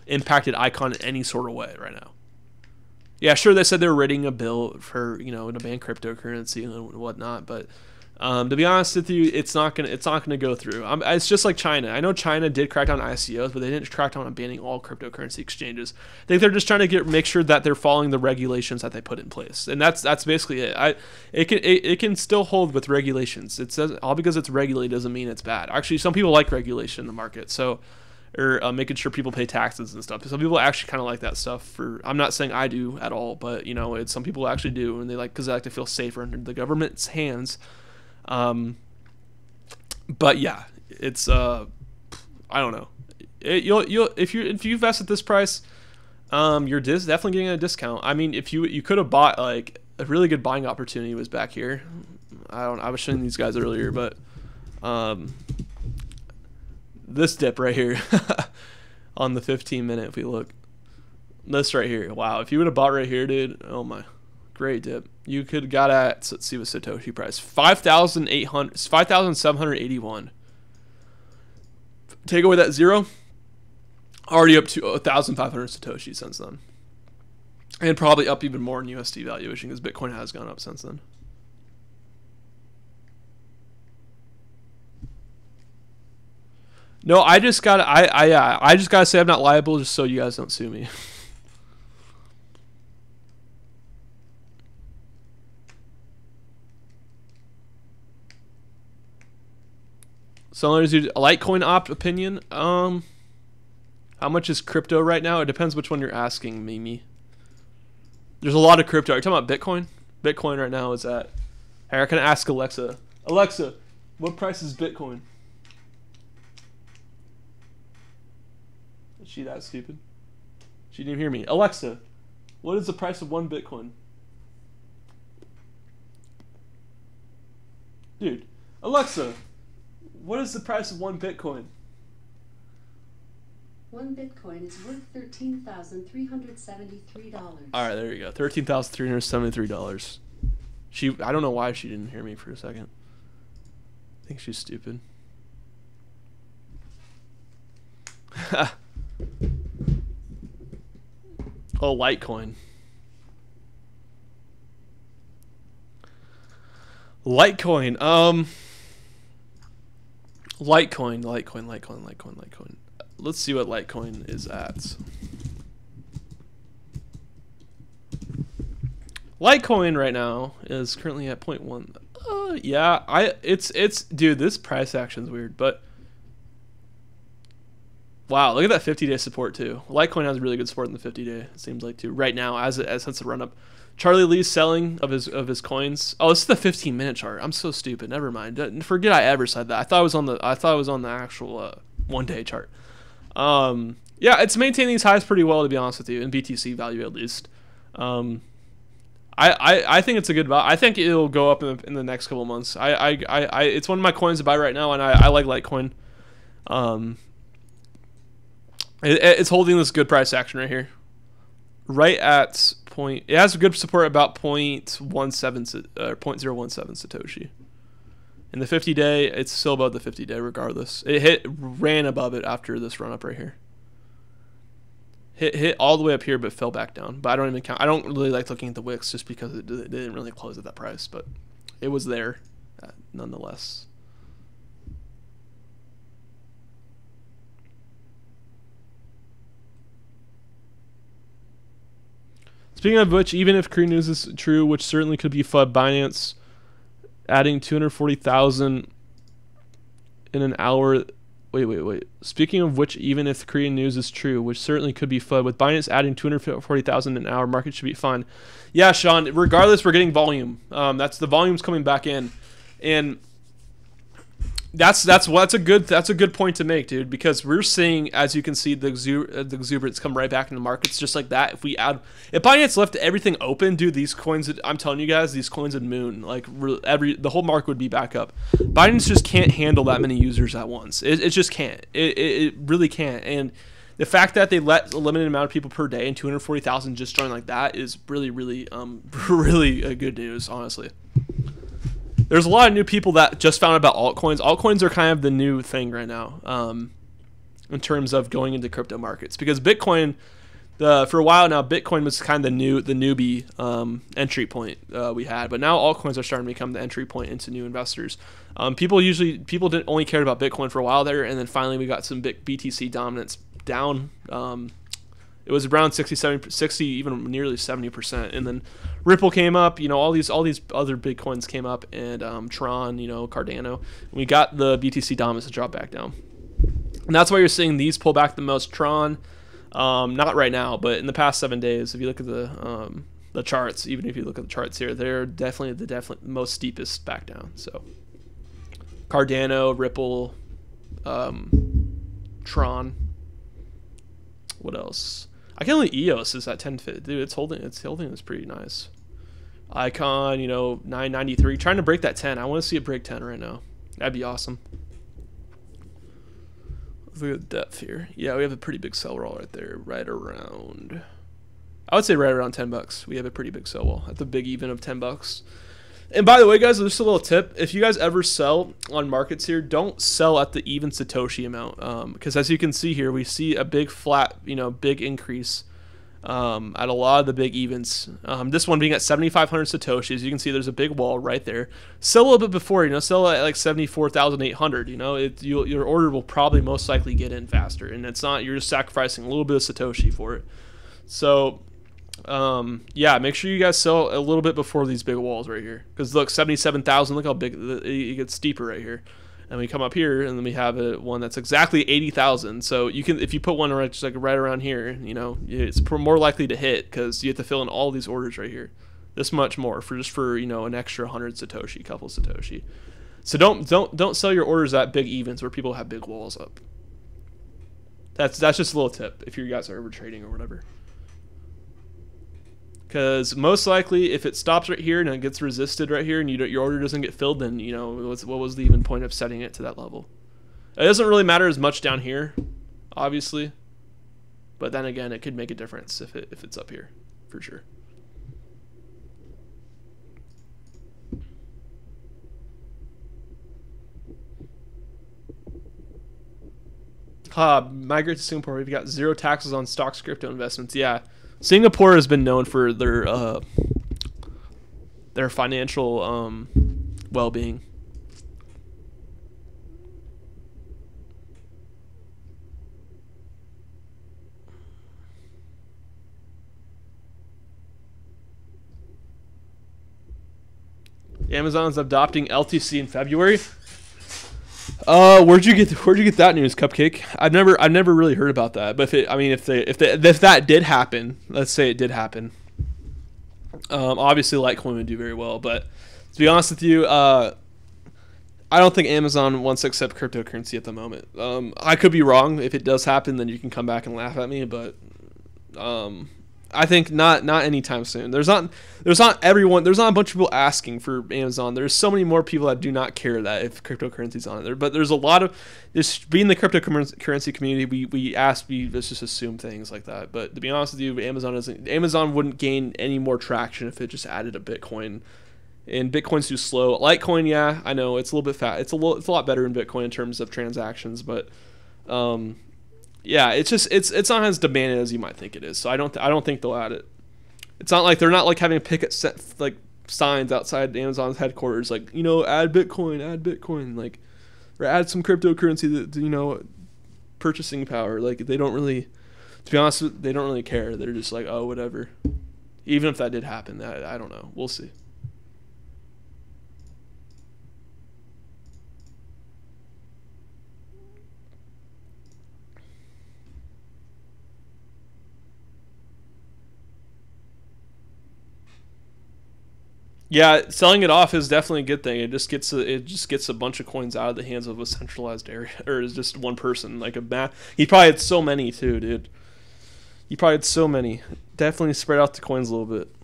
impacted Icon in any sort of way right now. Yeah, sure, they said they were writing a bill for to ban cryptocurrency and whatnot, but to be honest with you, it's not gonna go through. It's just like China. I know China did crack down on ICOs, but they didn't crack down on banning all cryptocurrency exchanges. I think they're just trying to make sure that they're following the regulations that they put in place, and that's basically it. It can still hold with regulations. It says all because it's regulated doesn't mean it's bad. Actually, some people like regulation in the market, or making sure people pay taxes and stuff. Some people actually kind of like that stuff. I'm not saying I do at all, but it's some people actually do, and because they like to feel safer under the government's hands. But yeah, it's I don't know. If you invest at this price, you're definitely getting a discount. I mean, if you could have bought like a really good buying opportunity was back here. I was showing these guys earlier, but this dip right here on the 15-minute. If we look, this right here. Wow, if you would have bought right here, dude. Oh my. Great dip. You could have got at, let's see what Satoshi price, 5,781. Take away that zero, already up to 1,500 Satoshi since then. And probably up even more in USD valuation because Bitcoin has gone up since then. No, I just gotta say I'm not liable just so you guys don't sue me. So there's a Litecoin op opinion. How much is crypto right now? It depends which one you're asking, Mimi. There's a lot of crypto. Are you talking about Bitcoin? Bitcoin right now is at. Hey, I can ask Alexa. Alexa, what price is Bitcoin? Is she that stupid? She didn't hear me. Alexa, what is the price of one Bitcoin? Dude, Alexa. What is the price of one Bitcoin? One Bitcoin is worth $13,373. All right, there you go. $13,373. I don't know why she didn't hear me for a second. I think she's stupid. Oh, Litecoin. Litecoin. Litecoin. Let's see what Litecoin is at. Litecoin right now is currently at 0.1. Yeah, dude, this price action's weird, but wow, look at that 50-day support too. Litecoin has really good support in the 50-day. It seems like too right now since the run up. Charlie Lee's selling of his coins. Oh, this is the 15-minute chart. I'm so stupid. Never mind. Forget I ever said that. I thought it was on the actual 1-day chart. Yeah, it's maintaining these highs pretty well, to be honest with you, in BTC value at least. I think it's a good value. I think it'll go up in the next couple of months. It's one of my coins to buy right now, and I like Litecoin. It's holding this good price action right here, right at point. It has a good support about 0.17 or 0.017 Satoshi. In the 50-day, it's still above the 50-day regardless. It ran above it after this run up right here. Hit all the way up here, but fell back down. But I don't even count. I don't really like looking at the wicks just because it didn't really close at that price, but it was there nonetheless. Speaking of which, even if Korean news is true, which certainly could be FUD, Binance adding 240,000 in an hour. Wait. Speaking of which, even if Korean news is true, which certainly could be FUD, with Binance adding 240,000 an hour, market should be fine. Yeah, Sean. Regardless, we're getting volume. That's the volume's coming back in, and that's a good point to make, dude. Because we're seeing, as you can see, the exuberance come right back into markets just like that. If Binance left everything open, dude, these coins, I'm telling you guys, these coins would moon. Like the whole market would be back up. Binance just can't handle that many users at once. It just can't. It really can't. And the fact that they let a limited amount of people per day and 240,000 just join like that is really really good news, honestly. There's a lot of new people that just found out about altcoins. Altcoins are kind of the new thing right now, in terms of going into crypto markets, because Bitcoin, for a while now, Bitcoin was kind of the newbie entry point we had, but now altcoins are starting to become the entry point into new investors. People didn't only care about Bitcoin for a while there, and then finally we got some big BTC dominance down. It was around 60, even nearly 70%, and then Ripple came up. All these other big coins came up, and Tron, Cardano. And we got the BTC dominance to drop back down, and that's why you're seeing these pull back the most. Tron, not right now, but in the past 7 days, if you look at the charts, even if you look at the charts here, they're definitely the most steepest back down. So Cardano, Ripple, Tron. What else? I can only EOS is at 1050. Dude, it's holding this pretty nice. Icon, 993. Trying to break that 10. I want to see it break 10 right now. That'd be awesome. Let's look at depth here. Yeah, we have a pretty big sell wall right there. Right around, I would say right around $10. We have a pretty big sell wall at the big even of $10. And by the way, guys, just a little tip. If you guys ever sell on markets here, don't sell at the even Satoshi amount. Because as you can see here, we see a big flat, big increase at a lot of the big evens. This one being at 7,500 Satoshis. You can see there's a big wall right there. Sell a little bit before, sell at like 74,800. Your order will probably most likely get in faster. And it's not, you're just sacrificing a little bit of Satoshi for it. So yeah, make sure you guys sell a little bit before these big walls right here, because look, 77,000, look how big it gets steeper right here, and we come up here and then we have one that's exactly 80,000. So you can, if you put one right, just like right around here, it's more likely to hit, because you have to fill in all these orders right here, this much more for an extra 100 Satoshi, couple Satoshi. So don't sell your orders at big evens where people have big walls up. That's just a little tip if you guys are over trading or whatever. Because most likely, if it stops right here and it gets resisted right here, and your order doesn't get filled, then what was the even point of setting it to that level? It doesn't really matter as much down here, obviously, but then again, it could make a difference if it's up here, for sure. Migrate to Singapore. We've got zero taxes on stocks, crypto investments. Yeah. Singapore has been known for their financial well-being. Amazon's adopting LTC in February. Where'd you get that news, Cupcake? I've never really heard about that. But if that did happen, let's say it did happen, obviously Litecoin would do very well. But to be honest with you, I don't think Amazon wants to accept cryptocurrency at the moment. I could be wrong. If it does happen, then you can come back and laugh at me. But I think not anytime soon. There's not everyone. There's not a bunch of people asking for Amazon. There's so many more people that do not care that if cryptocurrency's on there. But there's a lot of just being the cryptocurrency community. We let's just assume things like that. But to be honest with you, Amazon wouldn't gain any more traction if it just added a Bitcoin. And Bitcoin's too slow. Litecoin, yeah, I know it's a little bit fast. It's a lot better in Bitcoin in terms of transactions, but yeah, it's not as demanded as you might think it is. So I don't think they'll add it. It's not like they're not like having picket set like signs outside Amazon's headquarters, like, you know, add Bitcoin, like, or add some cryptocurrency that, you know, purchasing power. Like, they don't really, to be honest, they don't really care. They're just like, oh, whatever. Even if that did happen, I don't know. We'll see. Yeah, selling it off is definitely a good thing. It just gets a bunch of coins out of the hands of a centralized area, or is just one person. Like he probably had so many too, dude. He probably had so many. Definitely spread out the coins a little bit.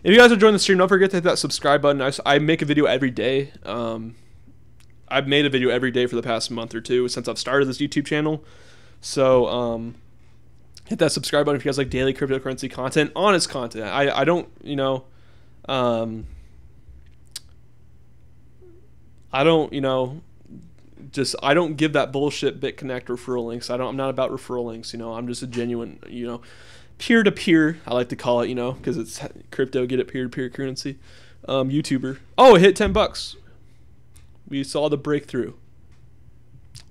If you guys are enjoying the stream, don't forget to hit that subscribe button. I make a video every day. I've made a video every day for the past month or two since I've started this YouTube channel. So hit that subscribe button if you guys like daily cryptocurrency content, honest content. I don't, you know, I don't, you know, I don't give that bullshit BitConnect referral links. I'm not about referral links, you know. I'm just a genuine, you know, peer-to-peer, I like to call it, you know, because it's crypto, get it, peer-to-peer currency. YouTuber. Oh, it hit $10. We saw the breakthrough.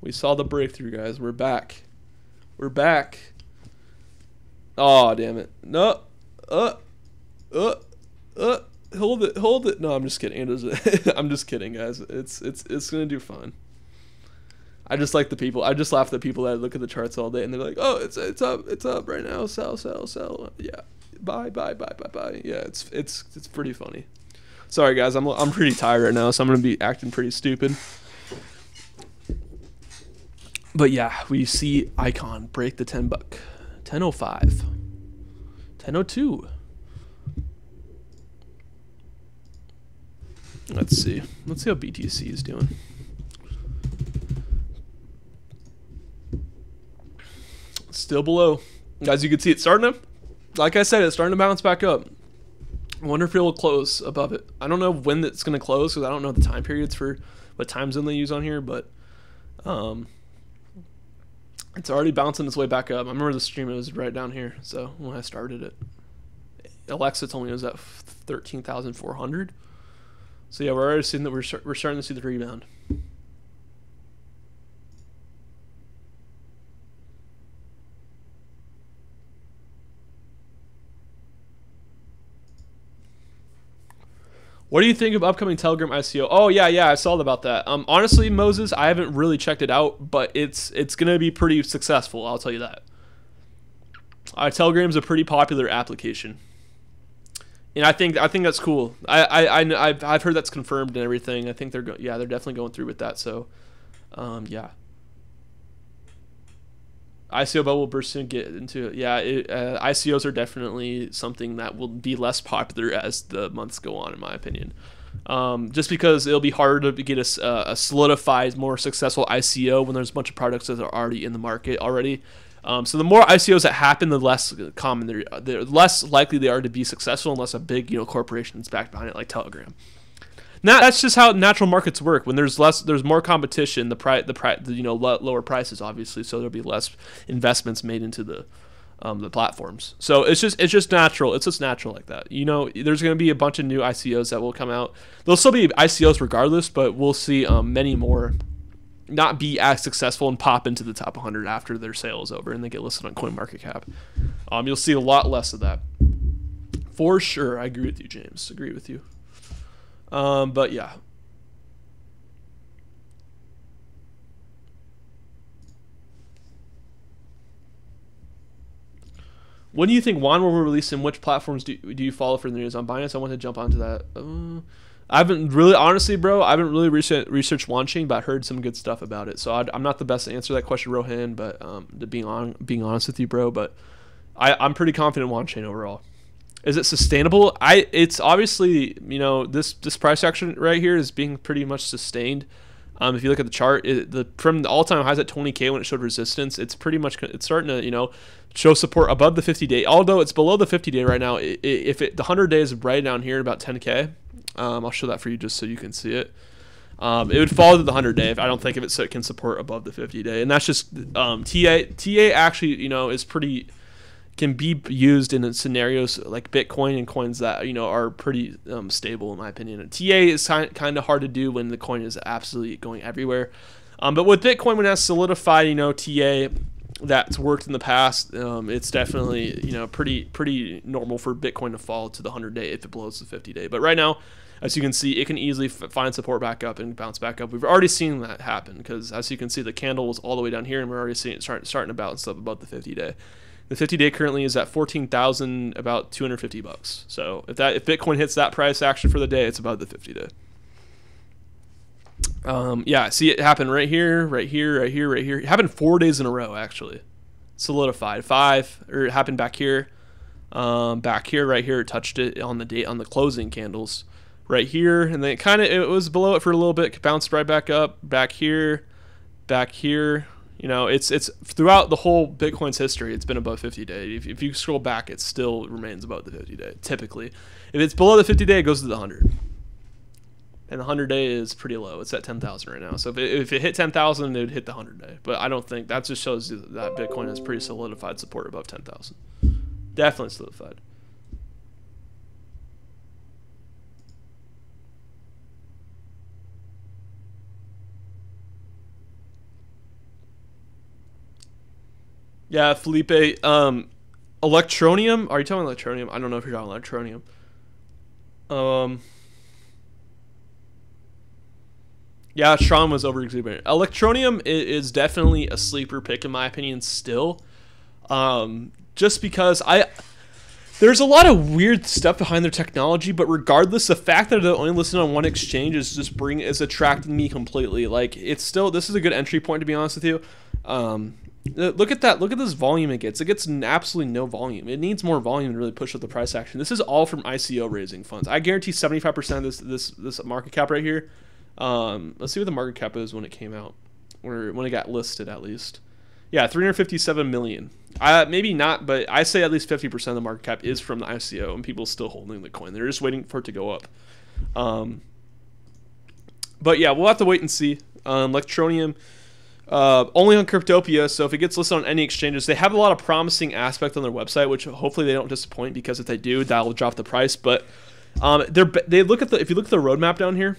We saw the breakthrough, guys. We're back. We're back. Oh, damn it. No. Hold it. No, I'm just kidding. I'm just kidding, guys. It's gonna do fine. I just like the people. I just laugh at the people that look at the charts all day and they're like, "Oh, it's up right now. Sell. Yeah, buy. Yeah, it's pretty funny. Sorry, guys. I'm pretty tired right now, so I'm gonna be acting pretty stupid. But yeah, we see Icon break the $10. 10.05. 10.02. Let's see how BTC is doing. Still below. As you can see, it's starting to, like I said, it's starting to bounce back up. I wonder if it will close above it. I don't know when it's going to close because I don't know the time periods for what time zone they use on here, but it's already bouncing its way back up. I remember the stream, it was right down here, so when I started it. Alexa told me it was at 13,400. So yeah, we're already seeing that we're starting to see the rebound. What do you think of upcoming Telegram ICO? Oh yeah, I saw about that. Honestly, Moses, I haven't really checked it out, but it's gonna be pretty successful. I'll tell you that. Telegram's a pretty popular application, and I think that's cool. I've heard that's confirmed and everything. I think they're definitely going through with that. So, yeah. ICO bubble bursting, get into it. Yeah, ICOs are definitely something that will be less popular as the months go on, in my opinion. Just because it'll be harder to get a solidified, more successful ICO when there's a bunch of products that are already in the market already. So the more ICOs that happen, the less common they're less likely they are to be successful unless a big corporation is backed behind it, like Telegram. Now that's just how natural markets work. When there's more competition, the lower prices obviously, so there'll be less investments made into the platforms. So it's just natural. It's just natural like that. There's going to be a bunch of new ICOs that will come out. There'll still be ICOs regardless, but we'll see many more not be as successful and pop into the top 100 after their sale is over and they get listed on CoinMarketCap. You'll see a lot less of that. For sure. I agree with you, James. Agree with you. But yeah. When do you think Juan will release and which platforms do you follow for the news? On Binance, I want to jump onto that. I haven't really, honestly, bro, I haven't really researched launching, but I heard some good stuff about it. So I'm not the best to answer that question, Rohan, but to being honest with you, bro, but I'm pretty confident in on-chain overall. Is it sustainable? It's obviously, you know, this price action right here is being pretty much sustained. If you look at the chart, from the all-time highs at 20K when it showed resistance, it's pretty much, it's starting to, you know, show support above the 50-day. Although it's below the 50-day right now, if the 100-day is right down here at about 10K, I'll show that for you just so you can see it. It would fall to the 100-day. I don't think it can support above the 50-day, and that's just TA actually, you know, is pretty, can be used in scenarios like Bitcoin and coins that, you know, are pretty stable in my opinion. And TA is kind of hard to do when the coin is absolutely going everywhere. But with Bitcoin, when it has solidified, you know, TA that's worked in the past, it's definitely, you know, pretty normal for Bitcoin to fall to the 100-day if it blows the 50-day. But right now, as you can see, it can easily find support back up and bounce back up. We've already seen that happen because, as you can see, the candle was all the way down here, and we're already seeing it starting to bounce up above the 50-day. The 50-day currently is at 14,000, about $250. So if Bitcoin hits that price action for the day, it's above the 50-day. Yeah, see it happen right here, right here, right here, right here. It happened 4 days in a row, actually. Solidified. It happened back here, right here. It touched it on the closing candles, right here, and then it was below it for a little bit, bounced right back up, back here. You know, it's throughout the whole Bitcoin's history, it's been above 50-day. If you scroll back, it still remains above the 50-day. Typically, if it's below the 50-day, it goes to the 100. And the 100-day is pretty low. It's at 10,000 right now. So if it hit 10,000, it would hit the 100-day. But I don't think that just shows you that Bitcoin has pretty solidified support above 10,000. Definitely solidified. Yeah, Felipe. Electronium. Are you talking Electronium? I don't know if you're talking Electronium. Yeah, Sean was over exuberant. Electronium is definitely a sleeper pick in my opinion still. Just because there's a lot of weird stuff behind their technology, but regardless, the fact that they're only listed on one exchange is attracting me completely. Like, this is a good entry point, to be honest with you. Look at that. Look at this volume it gets. It gets absolutely no volume. It needs more volume to really push up the price action. This is all from ICO raising funds. I guarantee 75% of this market cap right here. Let's see what the market cap is when it came out, or when it got listed at least. Yeah, 357 million. Maybe not, but I say at least 50% of the market cap is from the ICO, and people still holding the coin. They're just waiting for it to go up. But yeah, we'll have to wait and see. Electronium. Only on Cryptopia, so if it gets listed on any exchanges, they have a lot of promising aspects on their website, which hopefully they don't disappoint, because if they do, that'll drop the price. But they look at if you look at the roadmap down here,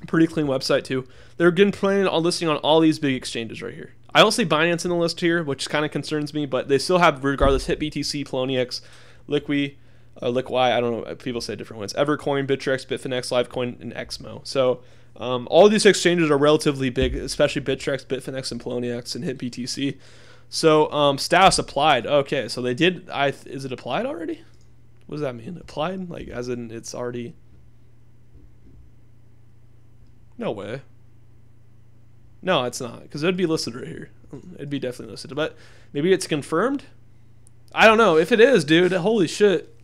pretty clean website too. They're planning on listing on all these big exchanges right here. I don't see Binance in the list here, which kind of concerns me, but they still have, regardless, HitBTC, Poloniex, Liqui, I don't know, people say different ones, Evercoin, Bittrex, Bitfinex, Livecoin, and Xmo. So all of these exchanges are relatively big, especially Bittrex, Bitfinex, and Poloniex, and HitBTC. So status applied. Okay, so they did. Is it applied already? What does that mean? Applied? Like, as in it's already... No way. No, it's not, because it'd be listed right here. It'd be definitely listed, but maybe it's confirmed? I don't know. If it is, dude, holy shit.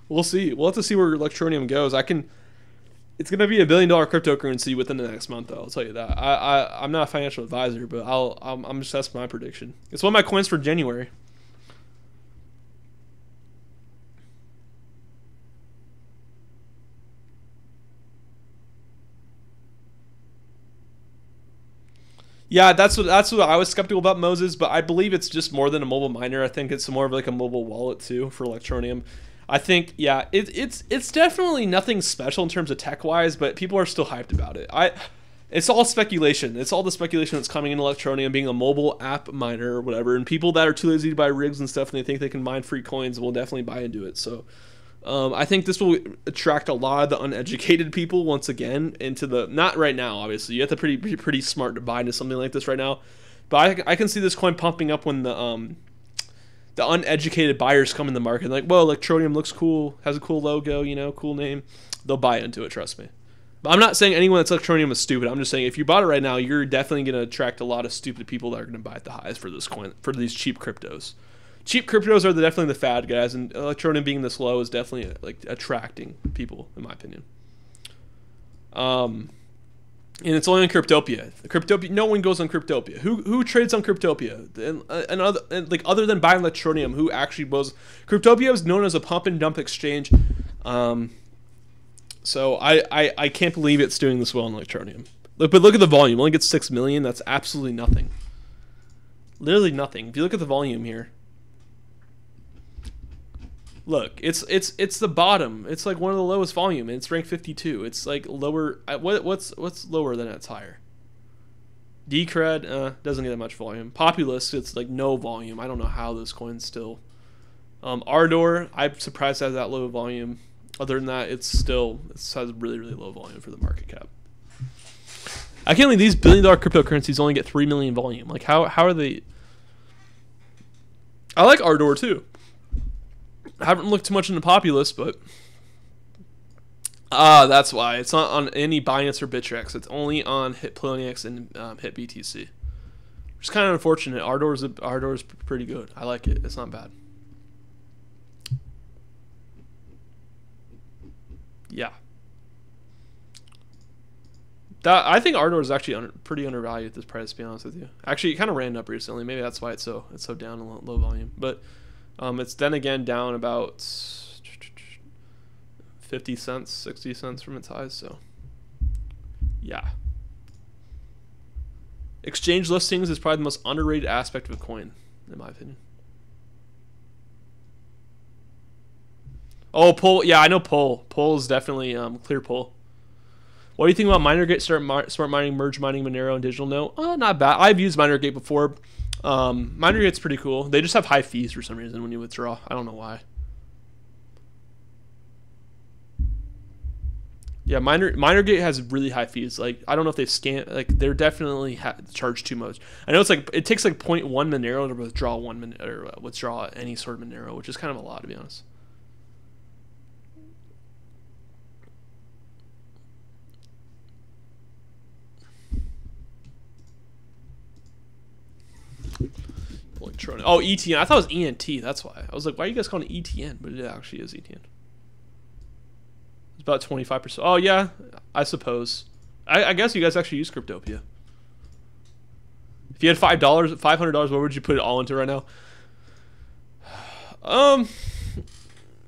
We'll see. We'll have to see where Electronium goes. It's going to be $1 billion cryptocurrency within the next month, though. I'll tell you that. I'm not a financial advisor, but that's my prediction. It's one of my coins for January. Yeah, that's what I was skeptical about Moses, but I believe it's just more than a mobile miner. I think it's more of like a mobile wallet too for Electronium. I think, yeah, it's definitely nothing special in terms of tech wise, but people are still hyped about it. It's all speculation. It's all the speculation that's coming in Electronium being a mobile app miner or whatever, and people that are too lazy to buy rigs and stuff and they think they can mine free coins will definitely buy into it. So I think this will attract a lot of the uneducated people once again into the, not right now, obviously. You have to be pretty smart to buy into something like this right now. But I can see this coin pumping up when the uneducated buyers come in the market like, well, Electroneum looks cool, has a cool logo, you know, cool name. They'll buy into it, trust me. But I'm not saying anyone that's Electroneum is stupid. I'm just saying if you bought it right now, you're definitely going to attract a lot of stupid people that are going to buy at the highs for this coin, for these cheap cryptos. Cheap cryptos are definitely the fad guys, and Electroneum being this low is definitely like attracting people, in my opinion. And it's only on Cryptopia. Cryptopia, no one goes on Cryptopia. Who trades on Cryptopia? And like other than buying Electroneum, who actually was Cryptopia is known as a pump and dump exchange. So I can't believe it's doing this well on Electroneum. But look at the volume. It only gets 6 million. That's absolutely nothing. Literally nothing. If you look at the volume here. Look, it's the bottom. It's like one of the lowest volume, and it's ranked 52. It's like lower. What's lower than it's higher? Decred doesn't get that much volume. Populous, it's like no volume. I don't know how this coin's still. Ardor, I'm surprised it has that low volume. Other than that, it has really low volume for the market cap. I can't believe these billion-dollar cryptocurrencies only get 3 million volume. Like how are they? I like Ardor too. I haven't looked too much into Populous, but that's why it's not on any Binance or Bittrex. It's only on Poloniex and HitBTC. Which is kind of unfortunate. Ardor's pretty good. I like it. It's not bad. Yeah. I think Ardor is actually pretty undervalued at this price, to be honest with you. Actually, it kind of ran up recently. Maybe that's why it's so down in low volume. But it's then again down about 50 cents, 60 cents from its highs. So, yeah. Exchange listings is probably the most underrated aspect of a coin, in my opinion. Oh, Pol. Yeah, I know Pol. Pol is definitely clear Pol. What do you think about MinerGate, Smart Mining, Merge Mining, Monero, and Digital Note? Not bad. I've used MinerGate before. MinerGate's pretty cool. They just have high fees for some reason when you withdraw. I don't know why. Yeah, MinerGate has really high fees. Like, I don't know if they've scanned. Like, they're definitely charged too much. I know it's like it takes like 0.1 Monero to withdraw withdraw any sort of Monero, which is kind of a lot, to be honest. Electronic. Oh, ETN. I thought it was ENT. That's why. I was like, why are you guys calling it ETN? But it actually is ETN. It's about 25%. Oh, yeah. I suppose. I guess you guys actually use Cryptopia. If you had $500, what would you put it all into right now? All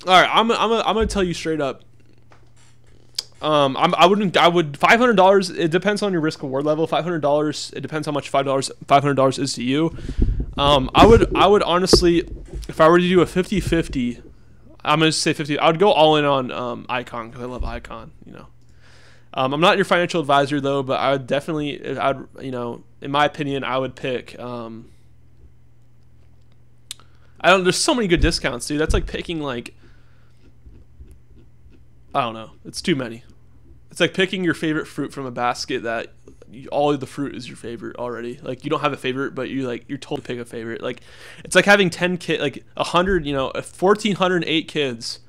right. I'm gonna tell you straight up. I would $500. It depends on your risk reward level. $500. It depends how much $500 is to you. I would honestly, if I were to do a 50-50, I'm gonna say 50. I would go all in on Icon because I love Icon. You know, I'm not your financial advisor though, but I would definitely, in my opinion, I would pick. There's so many good discounts, dude. That's like picking like. I don't know. It's too many. It's like picking your favorite fruit from a basket that all of the fruit is your favorite already. Like you don't have a favorite, but you're told to pick a favorite. Like it's like having 10 kids, like 100, 1,408 kids,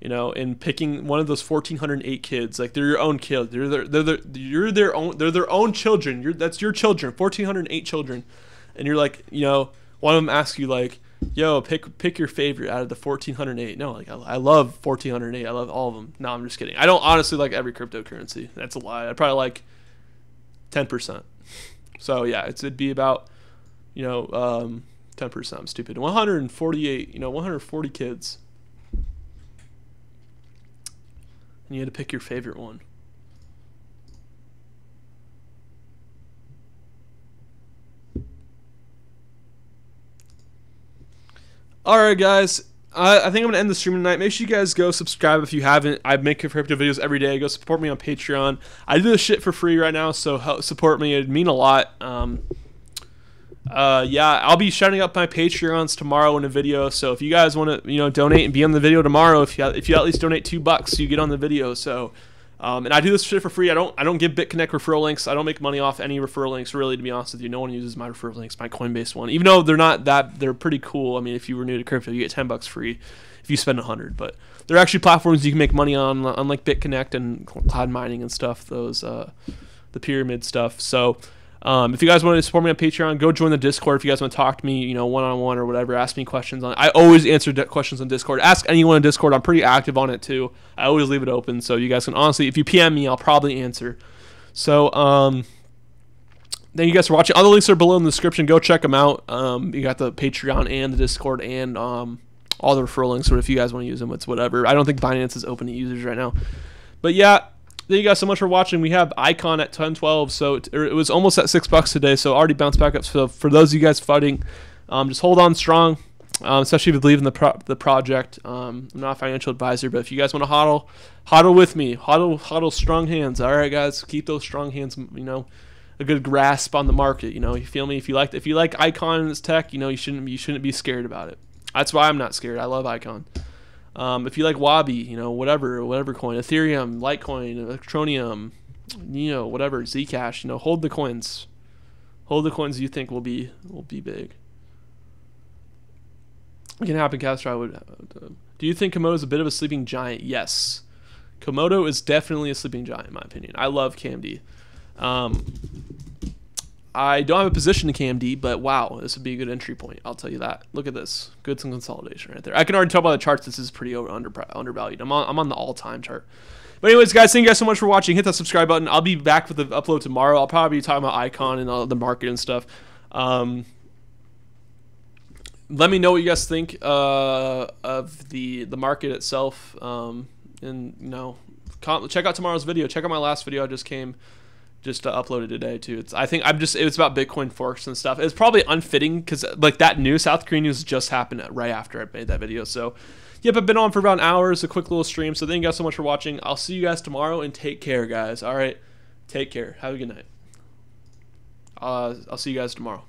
and picking one of those 1,408 kids. Like they're your own kids. They're their own children. That's your children. 1,408 children, and you're like, one of them asks you like, yo, pick your favorite out of the 1,408. No, like I love 1,408. I love all of them. No, I'm just kidding. I don't honestly like every cryptocurrency. That's a lie. I'd probably like 10%. So yeah, it'd be about 10%. I'm stupid. 148. 140 kids, and you had to pick your favorite one. Alright guys, I think I'm going to end the stream tonight. Make sure you guys go subscribe if you haven't. I make crypto videos every day. Go support me on Patreon. I do this shit for free right now, so help support me. It'd mean a lot. Yeah, I'll be shouting up my Patreons tomorrow in a video, so if you guys want to donate and be on the video tomorrow, if you at least donate $2, you get on the video. So And I do this shit for free. I don't give BitConnect referral links. I don't make money off any referral links, really, to be honest with you. No one uses my referral links, my Coinbase one. Even though they're pretty cool. I mean, if you were new to crypto, you get $10 free if you spend 100. But they're actually platforms you can make money on, unlike BitConnect and cloud mining and stuff, those the pyramid stuff. So if you guys want to support me on Patreon, go join the Discord. If you guys want to talk to me, one-on-one or whatever, ask me questions on it. I always answer questions on Discord. Ask anyone on Discord. I'm pretty active on it too. I always leave it open, so you guys can honestly, if you PM me, I'll probably answer. So thank you guys for watching. All the links are below in the description. Go check them out. You got the Patreon and the Discord and all the referral links, or if you guys want to use them, it's whatever. I don't think Binance is open to users right now. But yeah, thank you guys so much for watching. We have Icon at 10.12, so it was almost at $6 today, so already bounced back up. So for those of you guys fighting, just hold on strong, especially if you believe in the project. I'm not a financial advisor, but if you guys want to hodl with me, hodl strong hands. All right, guys, keep those strong hands. A good grasp on the market. You feel me? If you like Icon and its tech, you shouldn't be scared about it. That's why I'm not scared. I love Icon. If you like Wabi, whatever coin, Ethereum, Litecoin, Electronium, whatever, Zcash, hold the coins. Hold the coins you think will be big. It can happen, Castro. Do you think Komodo is a bit of a sleeping giant? Yes. Komodo is definitely a sleeping giant, in my opinion. I love KMD. I don't have a position in KMD, but wow, this would be a good entry point. I'll tell you that. Look at this. Good some consolidation right there. I can already tell by the charts this is pretty undervalued. I'm on the all-time chart. But anyways, guys, thank you guys so much for watching. Hit that subscribe button. I'll be back with the upload tomorrow. I'll probably be talking about Icon and the market and stuff. Let me know what you guys think of the market itself. Check out tomorrow's video. Check out my last video. I just uploaded today too. It's about Bitcoin forks and stuff. It's probably unfitting because like that South Korean news just happened right after I made that video. So yep, I've been on for about an hour. It's a quick little stream. So thank you guys so much for watching. I'll see you guys tomorrow and take care, guys. All right, take care. Have a good night. I'll see you guys tomorrow.